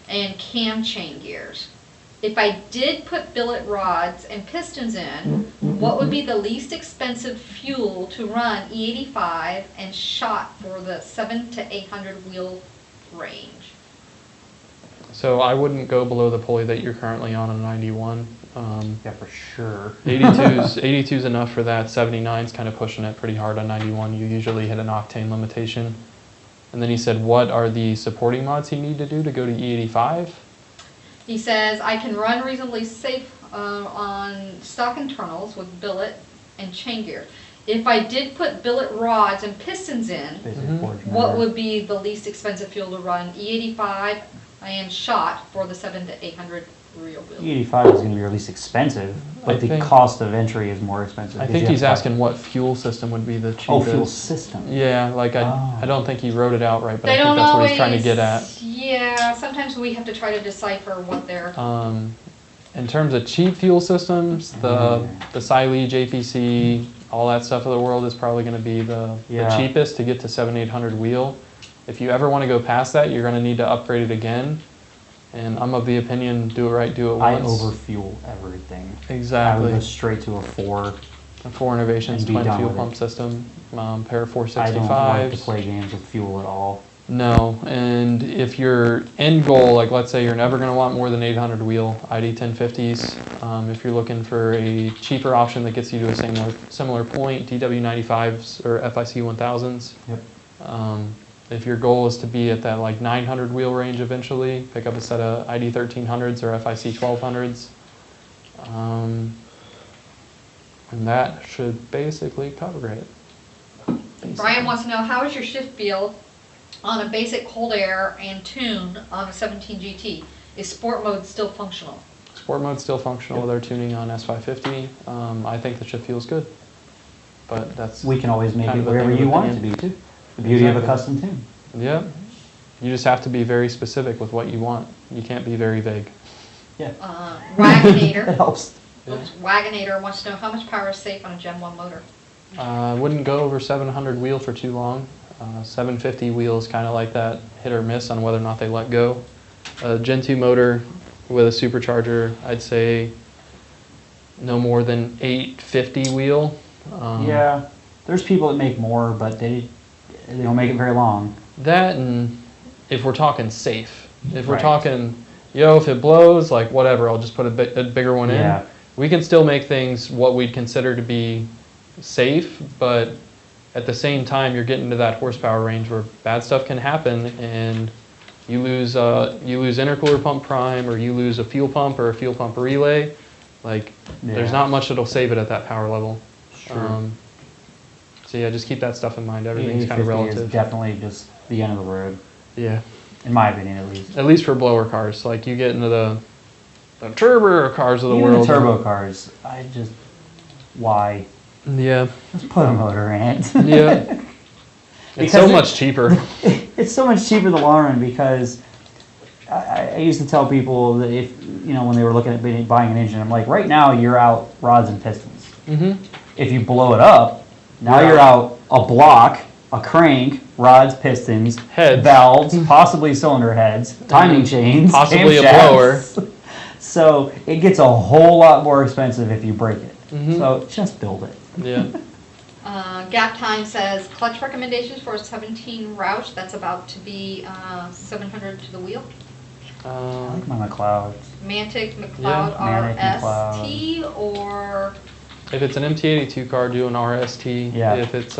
and cam chain gears? If I did put billet rods and pistons in, what would be the least expensive fuel to run E85 and shot for the 700 to 800 wheel range? So I wouldn't go below the pulley that you're currently on a 91. Yeah, for sure. 82's enough for that. 79's kind of pushing it pretty hard on 91. You usually hit an octane limitation. And then he said, what are the supporting mods you need to do to go to E85? He says, I can run reasonably safe on stock internals with billet and chain gear. If I did put billet rods and pistons in, Basic forge what motor. would be the least expensive fuel to run E85 and shot for the 700 to 800 real wheel? E85 is going to be your least expensive, but I the think- cost of entry is more expensive. I because think you he's have to- asking what fuel system would be the cheapest. Oh, fuel system. Yeah, like Oh. I don't think he wrote it out right, but They I think don't that's always, what he's trying to get at. Yeah, sometimes we have to try to decipher what they're. In terms of cheap fuel systems, the Siley, JPC, all that stuff of the world is probably going to be the Yeah. cheapest to get to 700-800 wheel. If you ever want to go past that, you're going to need to upgrade it again. And I'm of the opinion, do it right, do it I once. overfuel everything. Exactly. I would go straight to a 4. A 4 Innovations And be twin done fuel with pump it. system, pair of I don't like to 465s. play games with fuel at all. No, and if your end goal, like let's say you're never going to want more than 800 wheel ID 1050s, if you're looking for a cheaper option that gets you to a similar point, DW95s or FIC 1000s. Yep. If your goal is to be at that like 900 wheel range eventually, pick up a set of ID 1300s or FIC 1200s. And that should basically cover it. Brian wants to know, how is your shift feel on a basic cold air and tune on a 17 GT? Is sport mode still functional? Sport mode's still functional with our tuning on S550. I think the shift feels good, but that's We can always make kind it of a wherever thing of you want it to opinion. be, too. The beauty of a Exactly. custom tune. Yeah. You just have to be very specific with what you want. You can't be very vague. Yeah. It Wagonator. helps. Oops, Wagonator wants to know how much power is safe on a Gen 1 motor. Wouldn't go over 700 wheel for too long. 750 wheel is kind of like that hit or miss on whether or not they let go. A Gen 2 motor with a supercharger, I'd say no more than 850 wheel. Yeah. There's people that make more, but they don't make it very long. That, and if we're talking safe, if we're Right. talking, if it blows, like whatever, I'll just put a bigger one Yeah. in. We can still make things what we'd consider to be safe, but at the same time, you're getting to that horsepower range where bad stuff can happen, and you lose intercooler pump prime, or you lose a fuel pump or a fuel pump relay. Like, there's Yeah. not much that'll save it at that power level. Sure. So yeah, just keep that stuff in mind. Everything's kind of 850 is relative. definitely just the end of the road, Yeah. in my opinion at least. At least for blower cars, like you get into the turbo cars of the Even world. the turbo cars, why? Yeah, Just put a motor in it. yeah. It's Because so it- much cheaper. It's so much cheaper in the long run because I used to tell people that if, when they were looking at buying an engine, I'm like, right now you're out rods and pistons. Mm-hmm. If you blow it up, now you're out a block, a crank, rods, pistons, Heads. valves, possibly cylinder heads, timing chains, Possibly a camshafts. So it gets a whole lot more expensive if you break it. Mhm. So just build it. Yeah. Gap Time says, clutch recommendations for a 17 Roush, that's about to be 700 to the wheel. I like my McLeods. Mantic McLeod Mantic RST or If it's an MT82 car, do an RST. Yeah. If it's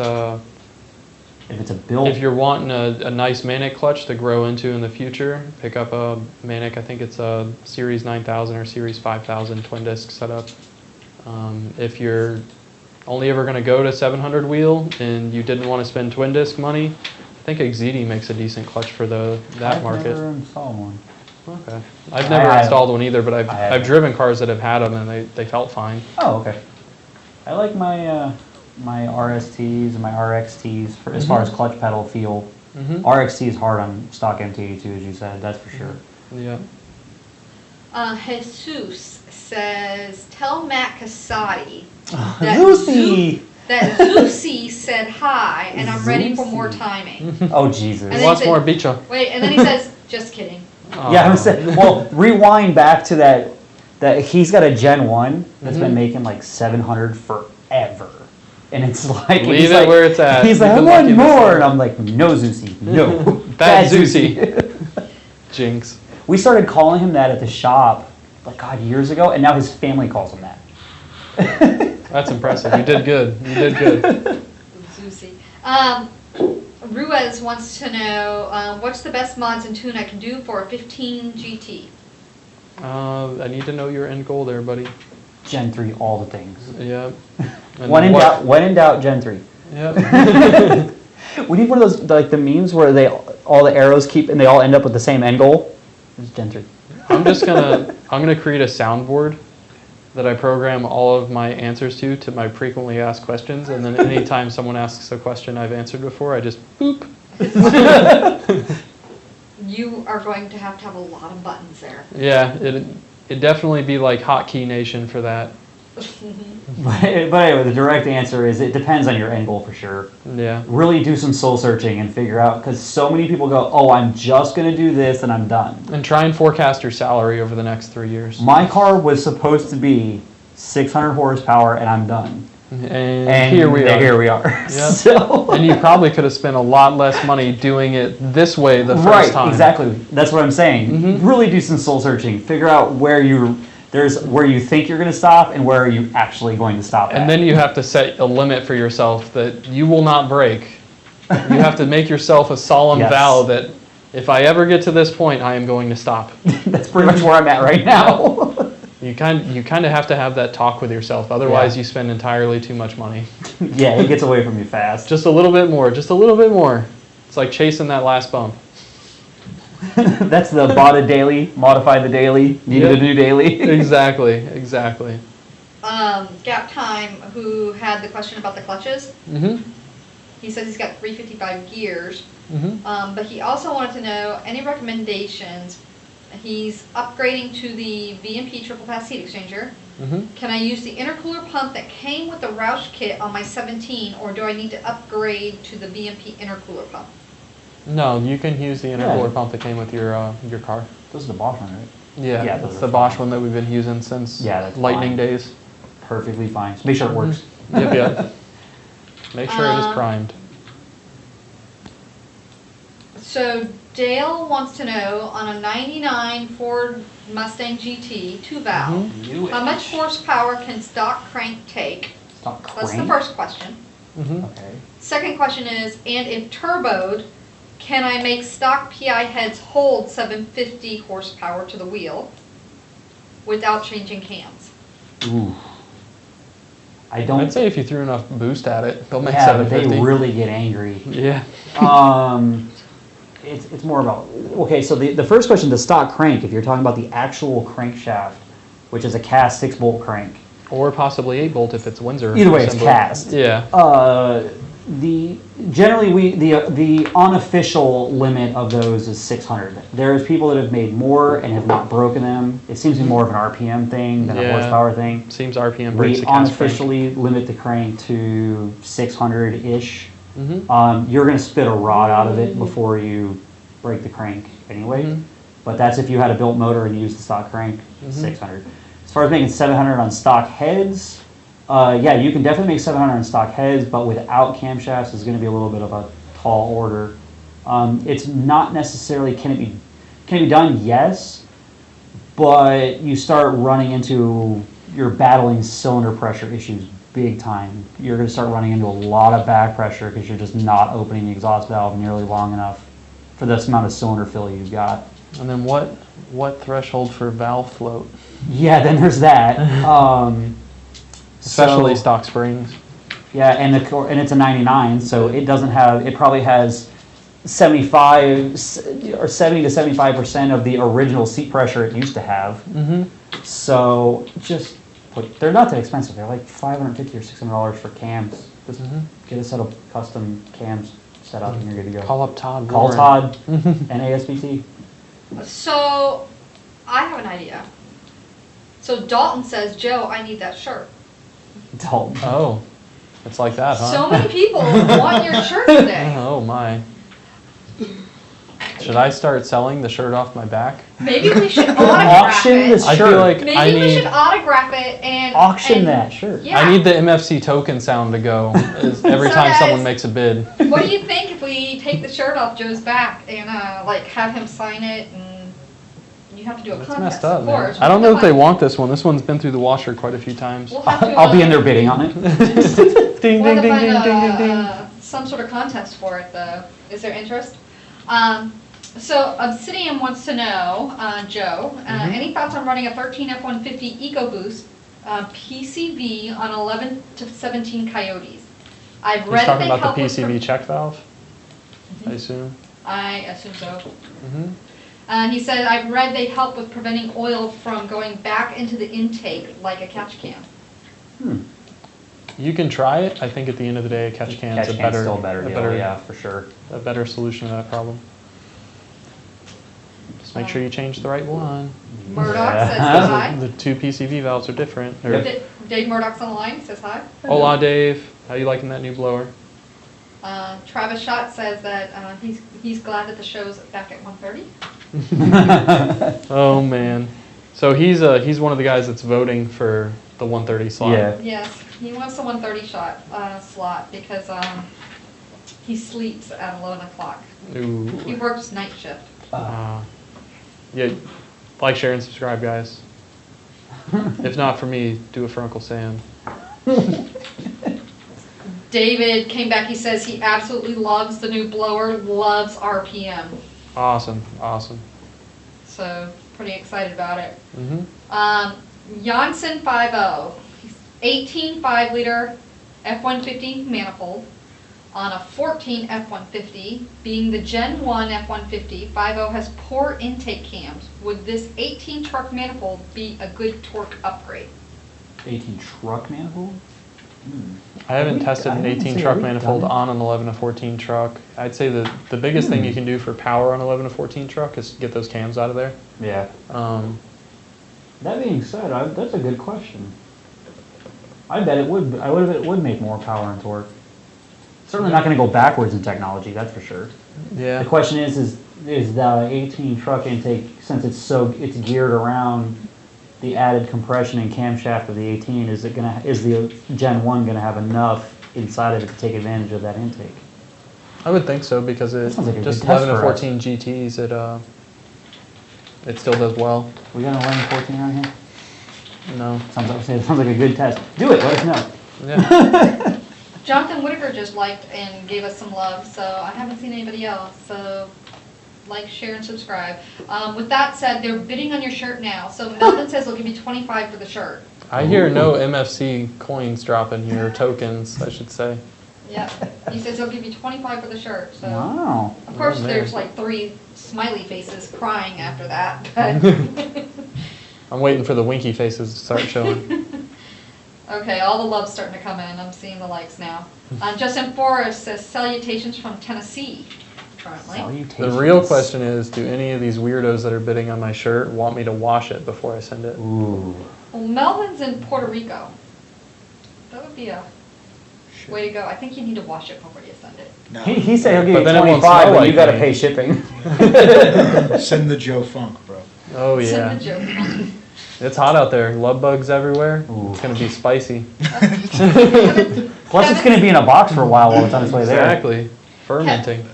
If it's a build, if you're wanting a nice Manic clutch to grow into in the future, pick up a Manic. I think it's a Series 9000 or Series 5000 twin disc setup. If you're only ever going to go to 700 wheel and you didn't want to spend twin disc money, I think Exedi makes a decent clutch for that I've market. never installed one. Okay. I've never installed one either, but I've haven't. driven cars that have had them and they felt fine. Oh, okay. I like my my RSTs and my RXTs for as far as clutch pedal feel. Mm-hmm. RXT is hard on stock MT82, as you said. That's for sure. Yeah. Jesus says, tell Matt Casati Lucy. that Lucy said hi, and I'm ready for more Lucy. timing. Oh Jesus. And He then wants he said- more bicha. Wait, and then he says, just kidding. Yeah, I'm saying. Well, rewind back to that he's got a Gen 1 that's been making like 700 forever. And it's like Leave he's it like, where it's at. He's like, I You've been lucky want this more, time. and I'm like, no, Zeusy, no, Bad Zeusy. Jinx. We started calling him that at the shop, like God, years ago, and now his family calls him that. That's impressive. You did good. You did good. Zuzi. Ruiz wants to know, what's the best mods and tune I can do for a 15 GT? I need to know your end goal there, buddy. Gen 3, all the things. Yeah. And When in what- doubt, Gen 3. Yeah. We need one of those, like the memes where all the arrows keep, and they all end up with the same end goal. It's Gen 3. I'm gonna create a soundboard that I program all of my answers to my frequently asked questions, and then anytime someone asks a question I've answered before, I just boop. You are going to have a lot of buttons there. Yeah, it'd definitely be like Hotkey Nation for that. But anyway, the direct answer is it depends on your end goal for sure. Yeah. Really do some soul searching and figure out, because so many people go, oh, I'm just going to do this and I'm done. And try and forecast your salary over the next 3 years. My car was supposed to be 600 horsepower and I'm done. And here we are. Here we are. Yep. So, And you probably could have spent a lot less money doing it this way the first right, time. exactly. That's what I'm saying. Mhm. Really do some soul searching. Figure out where you think you're going to stop and where are you actually going to stop at. And then you have to set a limit for yourself that you will not break. You have to make yourself a solemn Yes. vow that if I ever get to this point, I am going to stop. That's pretty much where I'm at right now. You kind of have to have that talk with yourself. Otherwise, Yeah. you spend entirely too much money. Yeah, it gets away from you fast. Just a little bit more. Just a little bit more. It's like chasing that last bump. That's the bought a daily, modified the daily, needed Yep. a new daily. Exactly. Gap Time, who had the question about the clutches, Mhm. he says he's got 355 gears, Mhm. but he also wanted to know any recommendations. He's upgrading to the VMP triple pass heat exchanger. Mhm. Can I use the intercooler pump that came with the Roush kit on my 17, or do I need to upgrade to the VMP intercooler pump? No, you can use the intercooler Yeah. pump that came with your car. This is the Bosch one, right? Yeah, Yeah, that's those the are Bosch fine. one that we've been using since Yeah, that's Lightning fine. days. Perfectly fine. Just make sure it works. Yep. Make sure it is Um, primed. So Dale wants to know, on a 99 Ford Mustang GT 2-valve, Knew it. how much horsepower can stock crank take? Stop That's the crank. first question. Mhm. Okay. Second question is, and if turboed, can I make stock PI heads hold 750 horsepower to the wheel without changing cams? Ooh. I don't. I'd say if you threw enough boost at it, they'll make yeah, but they 750. really get angry. Yeah. It's more about, okay, so the first question, the stock crank, if you're talking about the actual crankshaft, which is a cast 6-bolt crank. Or possibly 8-bolt if it's Windsor. Either way, it's assembly. cast. Yeah. Generally the unofficial limit of those is 600. There's people that have made more and have not broken them. It seems to be more of an RPM thing than a Yeah. horsepower thing. Seems RPM breaks We the cast crank. unofficially limit the crank to 600-ish. Mhm. You're going to spit a rod out of it before you break the crank anyway. Mhm. But that's if you had a built motor and used the stock crank, Mhm. 600. As far as making 700 on stock heads, yeah, you can definitely make 700 on stock heads, but without camshafts is going to be a little bit of a tall order. It's not necessarily, can it be done? Yes, but you start running into, you're battling cylinder pressure issues big time. You're going to start running into a lot of back pressure because you're just not opening the exhaust valve nearly long enough for this amount of cylinder fill you've got. And then what threshold for valve float? Yeah, then there's that. Especially So- stock springs. Yeah, and and it's a 99, so it doesn't have, it probably has 75 or 70 to 75% of the original seat pressure it used to have. So just they're not that expensive. They're like $550 or $600 for cams. Just get a set of custom cams set up and you're good to go. Call up Todd. Call Warren. Todd and ASBT. So, I have an idea. So Dalton says, Joe, I need that shirt. Dalton. Oh, it's like that, huh? So many people want your shirt today. Oh my. Should I start selling the shirt off my back? Maybe we should autograph Auction it. this I shirt. feel like Maybe I we should need autograph it and Auction and- that shirt. Yeah. I need the MFC token sound to go every So time guys- someone makes a bid. What do you think if we take the shirt off Joe's back and like have him sign it and you have to do a That's contest, messed up, of man. course. I don't know if they want this one. This one's been through the washer quite a few times. We'll have to, I'll be in there bidding on it. Ding, We'll ding, have to ding, find ding, ding, ding, ding. some sort of contest for it though. Is there interest? So Obsidian wants to know, Joe, Mm-hmm. any thoughts on running a 13 F-150 EcoBoost PCV on 11 to 17 Coyotes? I've He's read talking they about the help with PCV check valve, I assume. I assume so. Mm-hmm. He said, I've read they help with preventing oil from going back into the intake like a catch can. You can try it. I think at the end of the day, a catch can's Catch a can's better, still a better deal, yeah, for sure. a better solution to that problem. Just make sure you change the right one. Murdoch says Yeah. hi. The two PCV valves are different. Or- Dave Murdoch's on the line, says hi. Hola, Dave. How you liking that new blower? Travis Schott says that he's glad that the show's back at 1:30. Oh man. So he's one of the guys that's voting for the 130 slot. Yeah. Yes, he wants the 1:30 slot because he sleeps at 11 o'clock. He Ooh. works night shift. Yeah. Like, share, and subscribe, guys. If not for me, do it for Uncle Sam. David came back, he says he absolutely loves the new blower, loves RPM. Awesome. Awesome. So, pretty excited about it. Mm-hmm. Janssen 50, 18 5-liter F-150 manifold on a 14 F-150, being the Gen 1 F-150, 50 has poor intake cams. Would this 18 truck manifold be a good torque upgrade? 18 truck manifold? I haven't tested an I wouldn't 18 say truck we've manifold done it. on an 11 to 14 truck. I'd say the biggest thing you can do for power on 11 to 14 truck is get those cams out of there. Yeah. That being said, that's a good question. I bet it would. It would make more power and torque. Certainly not going to go backwards in technology. That's for sure. Yeah. The question is the 18 truck intake, since it's geared around the added compression and camshaft of the 18, is the Gen 1 going to have enough inside of it to take advantage of that intake? I would think so because it sounds like a just good test 11 to for us. 14 GTs. It still does well. We got an 11 14 around here? No. Sounds like a good test. Do it. Let us know. Yeah. Jonathan Whitaker just liked and gave us some love, so I haven't seen anybody else, so like, share, and subscribe. With that said, they're bidding on your shirt now, so Melvin says they'll give you 25 for the shirt. I hear no MFC coins dropping here, tokens, I should say. Yep, he says he'll give you 25 for the shirt, so. Wow. Of course, Oh, man. there's like 3 smiley faces crying after that, but. I'm waiting for the winky faces to start showing. Okay, all the love's starting to come in. I'm seeing the likes now. Justin Forrest says salutations from Tennessee currently. Salutations. The real question is, do any of these weirdos that are bidding on my shirt want me to wash it before I send it? Ooh. Well, Melvin's in Puerto Rico. That would be a way to go. I think you need to wash it before you send it. No. He said he'll give But you then it won't 25, smell but like you got to me. pay shipping. Send the Joe Funk, bro. Oh yeah. Send the joke. It's hot out there. Love bugs everywhere. Ooh. It's going to be spicy. Plus, it's going to be in a box for a while it's on its way there. Exactly. Fermenting.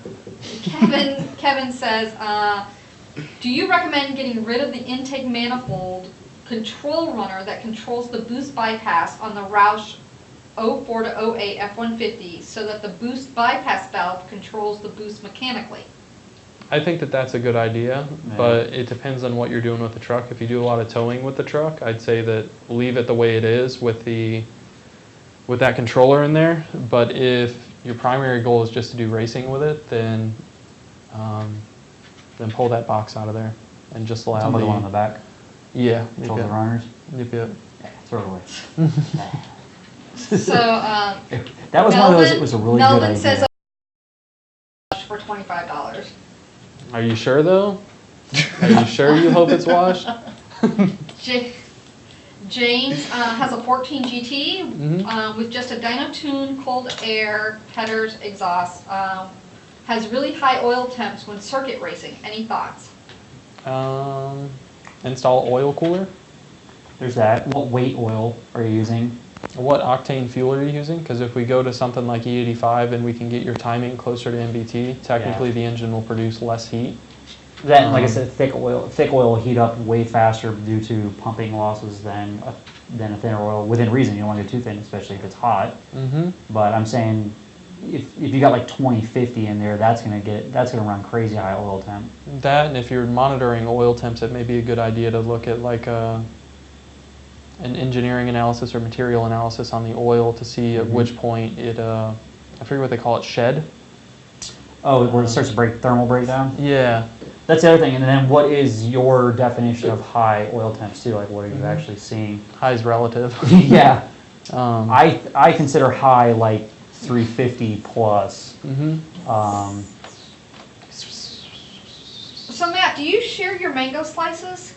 Kevin says, do you recommend getting rid of the intake manifold control runner that controls the boost bypass on the Roush 04 to 08 F-150 so that the boost bypass valve controls the boost mechanically? I think that that's a good idea, Yeah. but it depends on what you're doing with the truck. If you do a lot of towing with the truck, I'd say that leave it the way it is with the with that controller in there. But if your primary goal is just to do racing with it, then pull that box out of there and just allow Some of the one on the back. Yeah. Control the runners. Yep. Yeah, throw it away. So, That was one of those, it was a really good Melvin idea. says for $25. Are you sure though? Are you sure you hope it's washed? James has a 14 GT Mhm. with just a dyno tune, cold air, headers, exhaust. Has really high oil temps when circuit racing. Any thoughts? Install oil cooler. There's that. What weight oil are you using? What octane fuel are you using? Because if we go to something like E85 and we can get your timing closer to MBT, technically the engine will produce less heat. That, like I said, thick oil will heat up way faster due to pumping losses than a thinner oil. Within reason, you don't want to go too thin, especially if it's hot. Mm-hmm. But I'm saying, if you got like 2050 in there, that's gonna run crazy high oil temp. That, and if you're monitoring oil temps, it may be a good idea to look at like an engineering analysis or material analysis on the oil to see at which point it, I forget what they call it, shed? Oh, where it starts to thermal breakdown? Yeah. That's the other thing. And then what is your definition of high oil temps too? Like what are you actually seeing? High is relative. Yeah. I I consider high like 350 plus. So Matt, do you share your mango slices?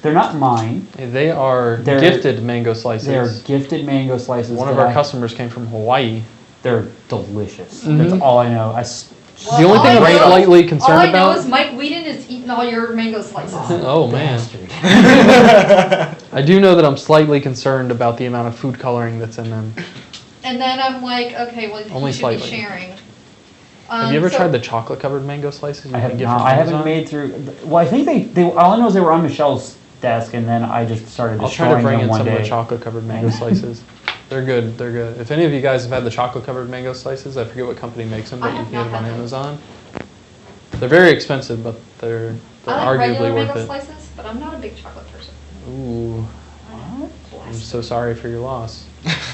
They're not mine. They are They're- gifted mango slices. They're gifted mango slices. One of our customers came from Hawaii. They're delicious. Mhm. That's all I know. The only thing I'm slightly concerned all I know about. is Mike Whedon is eating all your mango slices. Oh man. Bastard. I do know that I'm slightly concerned about the amount of food coloring that's in them. And then I'm like, okay, well, Only you should slightly. be sharing. Have you ever So- tried the chocolate covered mango slices? You I can have get not. from I haven't Amazon? made through. Well, I think they. All I know is they were on Michelle's desk, and then I just started I'll try destroying to bring them in one some of day. the chocolate covered mango slices. They're good. They're good. If any of you guys have had the chocolate covered mango slices, I forget what company makes them, I but you have can get them not on had those. Amazon. They're very expensive, but they're I like regular arguably worth mango it. slices, but I'm not a big chocolate person. Ooh, I'm so sorry for your loss.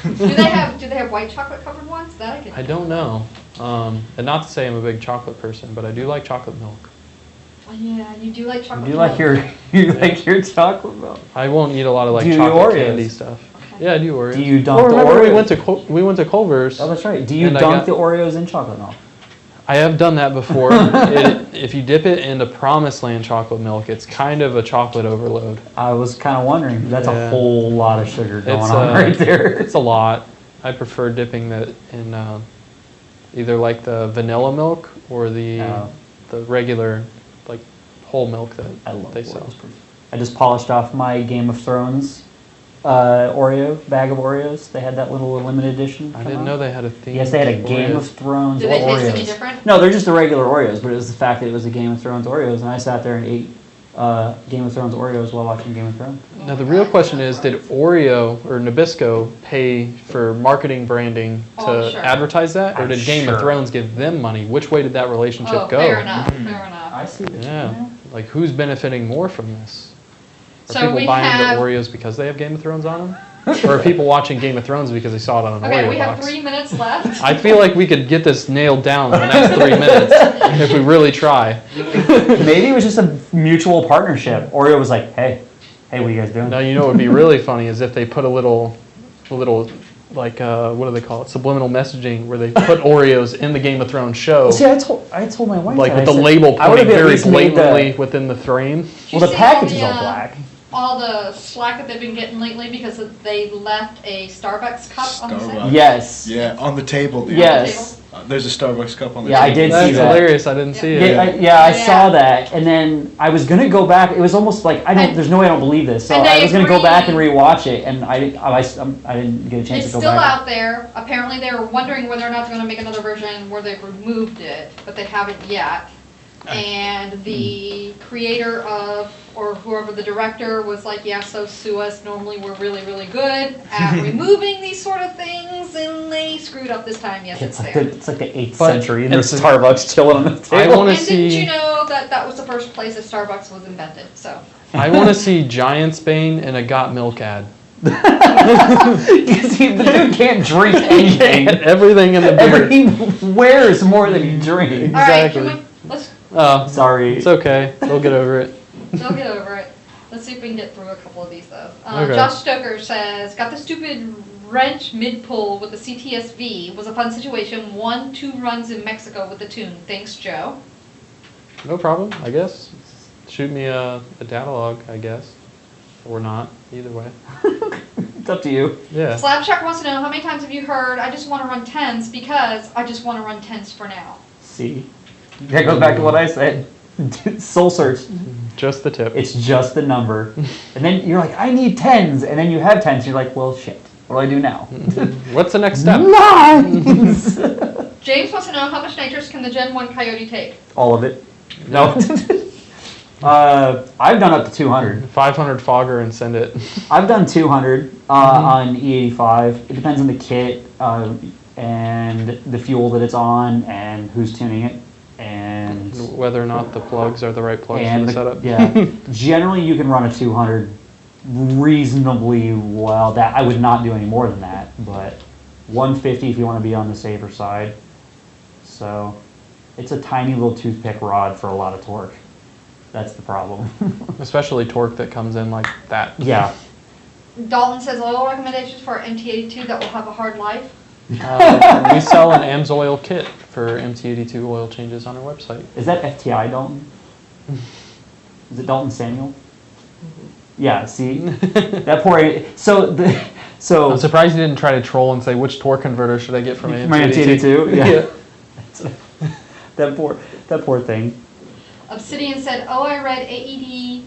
Do they have white chocolate covered ones? That I can. I don't know. And not to say I'm a big chocolate person, but I do like chocolate milk. Oh, yeah, you do like chocolate. You like your chocolate milk. I won't eat a lot of like Do you chocolate Oreos? candy stuff. Okay. Yeah, I do Oreos. Do you dunk Well, the remember Oreos? we went to Culver's. Oh, that's right. Do you And I dunk got- the Oreos in chocolate milk? I have done that before. If you dip it into Promised Land chocolate milk, it's kind of a chocolate overload. I was kind of wondering. That's a Yeah. whole lot of sugar going It's, on right there. It's a lot. I prefer dipping that in either like the vanilla milk or the regular like whole milk that I love they Oreos. sell. I just polished off my Game of Thrones Oreo bag of Oreos. They had that little limited edition. I come didn't out. know they had a theme. Yes, they had a Game Oreos. of Thrones Do they Oreos. taste any different? No, they're just the regular Oreos, but it was the fact that it was a Game of Thrones Oreos, and I sat there and ate Game of Thrones Oreos while watching Game of Thrones. Now the real question is, did Oreo or Nabisco pay for marketing branding to Oh, sure. advertise that, or I'm did Game of sure. Thrones give them money? Which way did that relationship Oh, go? fair enough. Fair enough. I see that. Yeah, like who's benefiting more from this? Are So people we buying have- the Oreos because they have Game of Thrones on them? Or are people watching Game of Thrones because they saw it on an Okay, Oreo we have box? 3 minutes left. I feel like we could get this nailed down in the next 3 minutes if we really try. Maybe it was just a mutual partnership. Oreo was like, hey, what are you guys doing? Now, you know what would be really funny is if they put a little like, what do they call it? Subliminal messaging where they put Oreos in the Game of Thrones show. See, I told my wife Like that. with I the said, label I would've pointing at very least made blatantly within the frame. Did Well, you the see package all is the, all black. All the slack that they've been getting lately because they left a Starbucks cup on the Starbucks. side? Yes. Yeah, on the table, dude. Yes. There's a Starbucks cup on the Yeah, I table. did That's see that. hilarious. I didn't see it. I Yeah. saw that, and then I was gonna go back. It was almost like And- there's no way I don't believe this. So and they I was gonna go agree. back and rewatch it, and I didn't get a chance It's to go still back. out there. Apparently, they were wondering whether or not they're going to make another version where they've removed it, but they haven't yet. And the creator of, or whoever the director was like, yeah, so sue us. Normally, we're really, really good at removing these sort of things, and they screwed up this time. Yes, it's there. It's like the 8th But century, and there's it's- Starbucks chilling on the I table. wanna And didn't see- you know that that was the first place that Starbucks was invented? So I want to see Giants Bane in a Got Milk ad. You see, the dude can't drink anything. Everything in the beer. He wears more than he drinks. All right, Exactly. let's Oh, Sorry. it's okay. We'll get over it. They'll get over it. Let's see if we can get through a couple of these though. Okay. Josh Stoker says, got the stupid wrench mid-pull with the CTSV. Was a fun situation. 1-2 runs in Mexico with the tune. Thanks, Joe. No problem, I guess. Shoot me a data log, I guess. Or not, either way. It's up to you. Yeah. Slapshack wants to know, how many times have you heard, I just want to run 10s because I just want to run 10s for now. See? That goes back to what I said. Soul search. Just the tip. It's just the number. And then you're like, I need 10s. And then you have 10s. You're like, well, shit. What do I do now? What's the next step? Nines! James wants to know, how much nitrous can the Gen 1 Coyote take? All of it. No. I've done up to 200. 500 fogger and send it. I've done 200 on E85. It depends on the kit and the fuel that it's on and who's tuning it. And Whether or not the plugs are the right plugs for the setup. yeah, generally you can run a 200 reasonably well. That I would not do any more than that, but 150 if you want to be on the safer side. So it's a tiny little toothpick rod for a lot of torque. That's the problem. Especially torque that comes in like that. Yeah. Dalton says, oil recommendations for MT82 that will have a hard life. We sell an AMSOIL kit for MT82 oil changes on our website. Is that FTI Dalton? Is it Dalton Samuel? Yeah. See, that poor. So I'm surprised you didn't try to troll and say, which torque converter should I get from my MT82? MT82. Yeah. that poor thing. Obsidian said, oh, I read AED.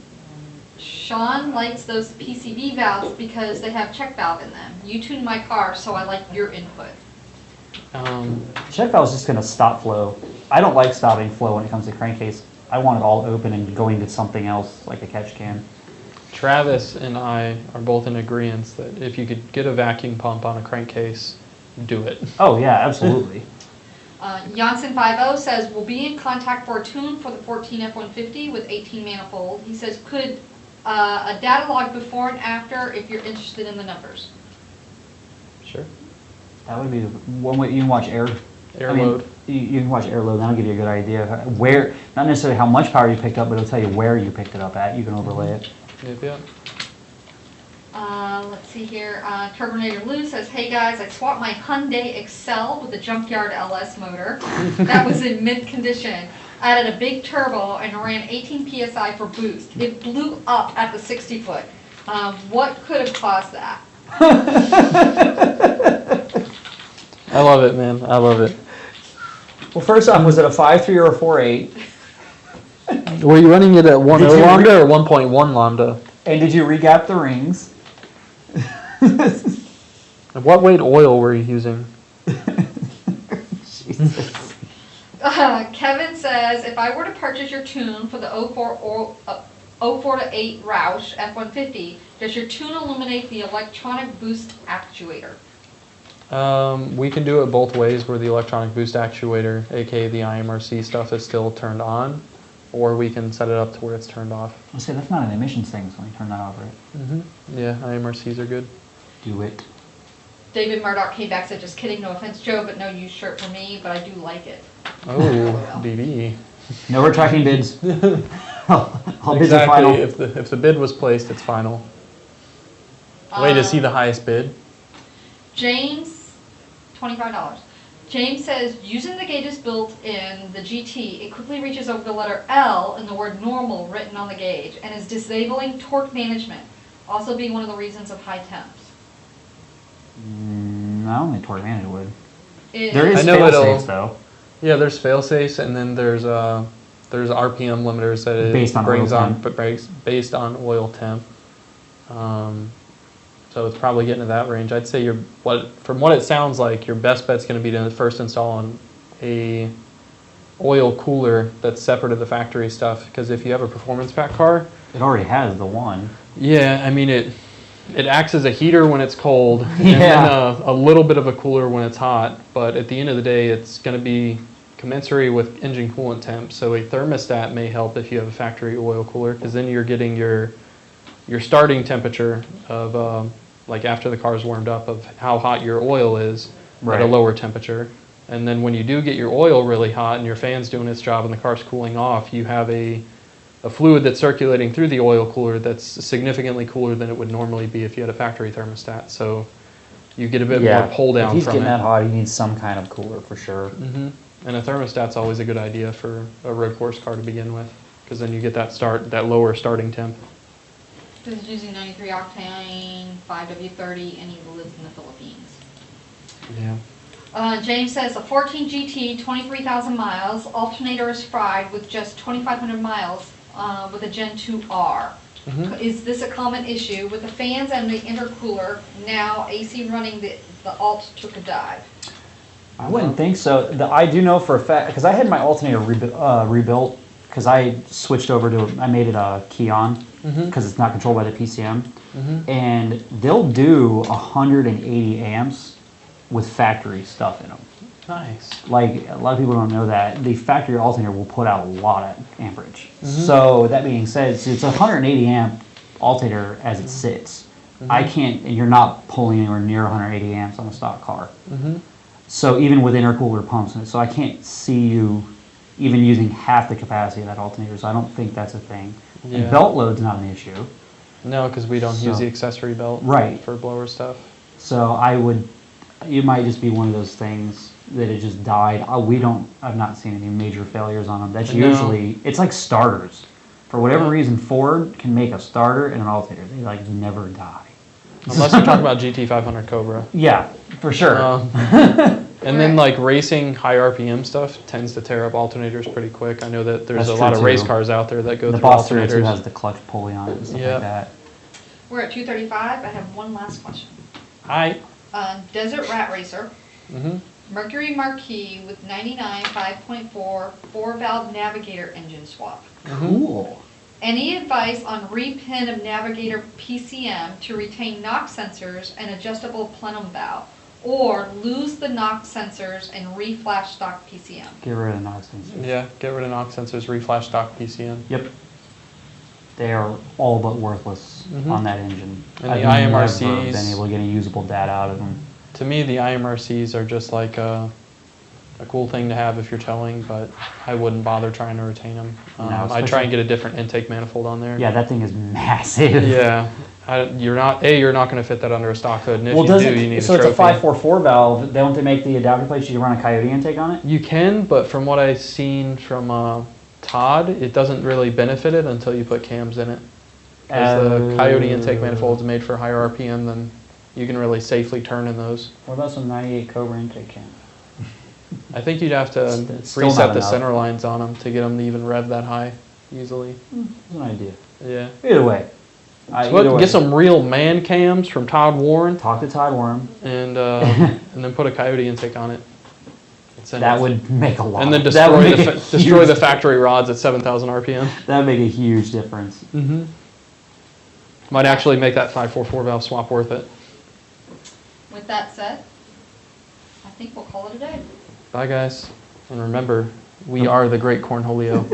Sean likes those PCV valves because they have check valve in them. You tune my car, so I like your input. Check valve is just going to stop flow. I don't like stopping flow when it comes to crankcase. I want it all open and going to something else like a catch can. Travis and I are both in agreement that if you could get a vacuum pump on a crankcase, do it. Oh yeah, absolutely. Janssen50 says, we'll be in contact for a tune for the 14 F-150 with 18 manifold. He says, could a data log before and after if you're interested in the numbers. Sure. That would be the one way. You can watch air Load. You can watch air load. That'll give you a good idea of where, not necessarily how much power you picked up, but it'll tell you where you picked it up at. You can overlay it. Yep. Let's see here. Turbinator Lou says, hey guys, I swapped my Hyundai Excel with the Junkyard LS motor. That was in mid condition. Added a big turbo and ran 18 PSI for boost. It blew up at the 60 foot. What could have caused that? I love it, man. I love it. Well, first off, was it a 5.3 or a 4.8? Were you running it at 1.0 Did you lambda or 1.1 lambda? And did you regap the rings? And what weight oil were you using? Jesus. Kevin says, if I were to purchase your tune for the 04 to 8 Roush F-150, does your tune illuminate the electronic boost actuator? We can do it both ways where the electronic boost actuator, aka the IMRC stuff, is still turned on, or we can set it up to where it's turned off. I'll say that's not an emissions thing, so you turn that off, right? Yeah, IMRCs are good. Do it. David Murdoch came back and said, just kidding, no offense, Joe, but no used shirt for me, but I do like it. Oh, BB. No retracting bids. All bids are final. Exactly. If the bid was placed, it's final. Way to see the highest bid. James, $25. James says, using the gauges built in the GT, it quickly reaches over the letter L in the word normal written on the gauge and is disabling torque management, also being one of the reasons of high temps. I don't think torque management would. It- There is I know fail-safes, though. Yeah, there's fail-safes, and then there's RPM limiters that it Based on brings oil on, temp. but based on oil temp. So it's probably getting to that range. I'd say from what it sounds like, your best bet's going to be to first install on a oil cooler that's separate of the factory stuff. Because if you have a performance pack car, It already has the one. yeah, I mean it acts as a heater when it's cold, and Yeah. then a little bit of a cooler when it's hot. But at the end of the day, it's going to be commensurate with engine coolant temp. So a thermostat may help if you have a factory oil cooler, because then you're getting your starting temperature of like after the car's warmed up, of how hot your oil is at a Right. lower temperature. And then when you do get your oil really hot and your fan's doing its job and the car's cooling off, you have a fluid that's circulating through the oil cooler that's significantly cooler than it would normally be if you had a factory thermostat. So you get a bit more pull down If he's from getting it. that hot, he needs some kind of cooler for sure. And a thermostat's always a good idea for a road course car to begin with, because then you get that lower starting temp. This is using 93 octane, 5W30, and he lives in the Philippines. Yeah. James says a 14 GT, 23,000 miles, alternator is fried with just 2,500 miles with a Gen 2R. Is this a common issue with the fans and the intercooler? Now AC running, the alt took a dive. I wouldn't think so. I do know for a fact, because I had my alternator rebuilt, because I switched over to, I made it a Keon, because it's not controlled by the PCM. And they'll do 180 amps with factory stuff in them. Nice. Like, a lot of people don't know that. The factory alternator will put out a lot of amperage. So, that being said, it's a 180 amp alternator as it sits. I can't, and you're not pulling anywhere near 180 amps on a stock car. So, even with intercooler pumps in it, so I can't see you even using half the capacity of that alternator, so I don't think that's a thing. Yeah. And belt load's not an issue. No, because we don't use So- the accessory belt Right. for blower stuff. So it might just be one of those things that it just died. I've not seen any major failures on them. That's No. usually, it's like starters. For whatever reason, Ford can make a starter and an alternator. They like never die. Unless you're talking about GT500 Cobra. Yeah, for sure. And then like racing high RPM stuff tends to tear up alternators pretty quick. I know that there's That's a true, lot of race too. cars out there that go The through Boss 302 alternators. has the clutch pulley on it and stuff Yeah. like that. We're at 2:35. I have one last question. Hi. Desert Rat Racer, Mm-hmm. Mercury Marquis with 99 5.4 4-valve Navigator engine swap. Cool. Any advice on repin of Navigator PCM to retain knock sensors and adjustable plenum valve, or lose the knock sensors and reflash stock PCM? Get rid of the knock sensors. Yeah, get rid of knock sensors, reflash stock PCM. Yep. They are all but worthless on that engine. And I've the never IMRCs been able to get any usable data out of them. To me, the IMRCs are just like a cool thing to have if you're towing, but I wouldn't bother trying to retain them. No, I'd try especially- and get a different intake manifold on there. Yeah, that thing is massive. Yeah. You're not going to fit that under a stock hood, and if Well, you do, you need so a it's trophy. a 544 valve. Don't they make the adapter plates you can run a Coyote intake on it? You can, but from what I've seen from Todd, it doesn't really benefit it until you put cams in it. As the Coyote intake manifold's made for higher RPM, then you can really safely turn in those. What about some 98 Cobra intake cam? I think you'd have to It's still reset not the enough. center lines on them to get them to even rev that high easily. That's an idea. Yeah. Either way. Get some real man cams from Todd Warren Talk to Todd Worm. and then put a Coyote intake on it. And send That it- would make a lot. And then that would destroy make the a destroy huge- the factory rods at 7,000 RPM. That would make a huge difference. Mm-hmm. Might actually make that 544 valve swap worth it. With that said, I think we'll call it a day. Bye, guys. And remember, we are the great Cornholio.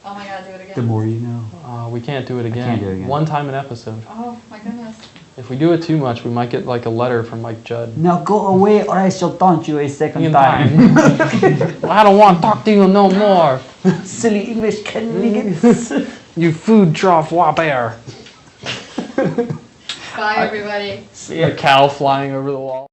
Oh my God, do it The again. more you know. We can't do it again. can't do it again. One time an episode. Oh my goodness. If we do it too much, we might get like a letter from Mike Judd. Now go away or I shall taunt you a second In time. I don't want to talk to you no more. Silly English candidates. You food trough wop air. Bye, everybody. A cow flying over the wall.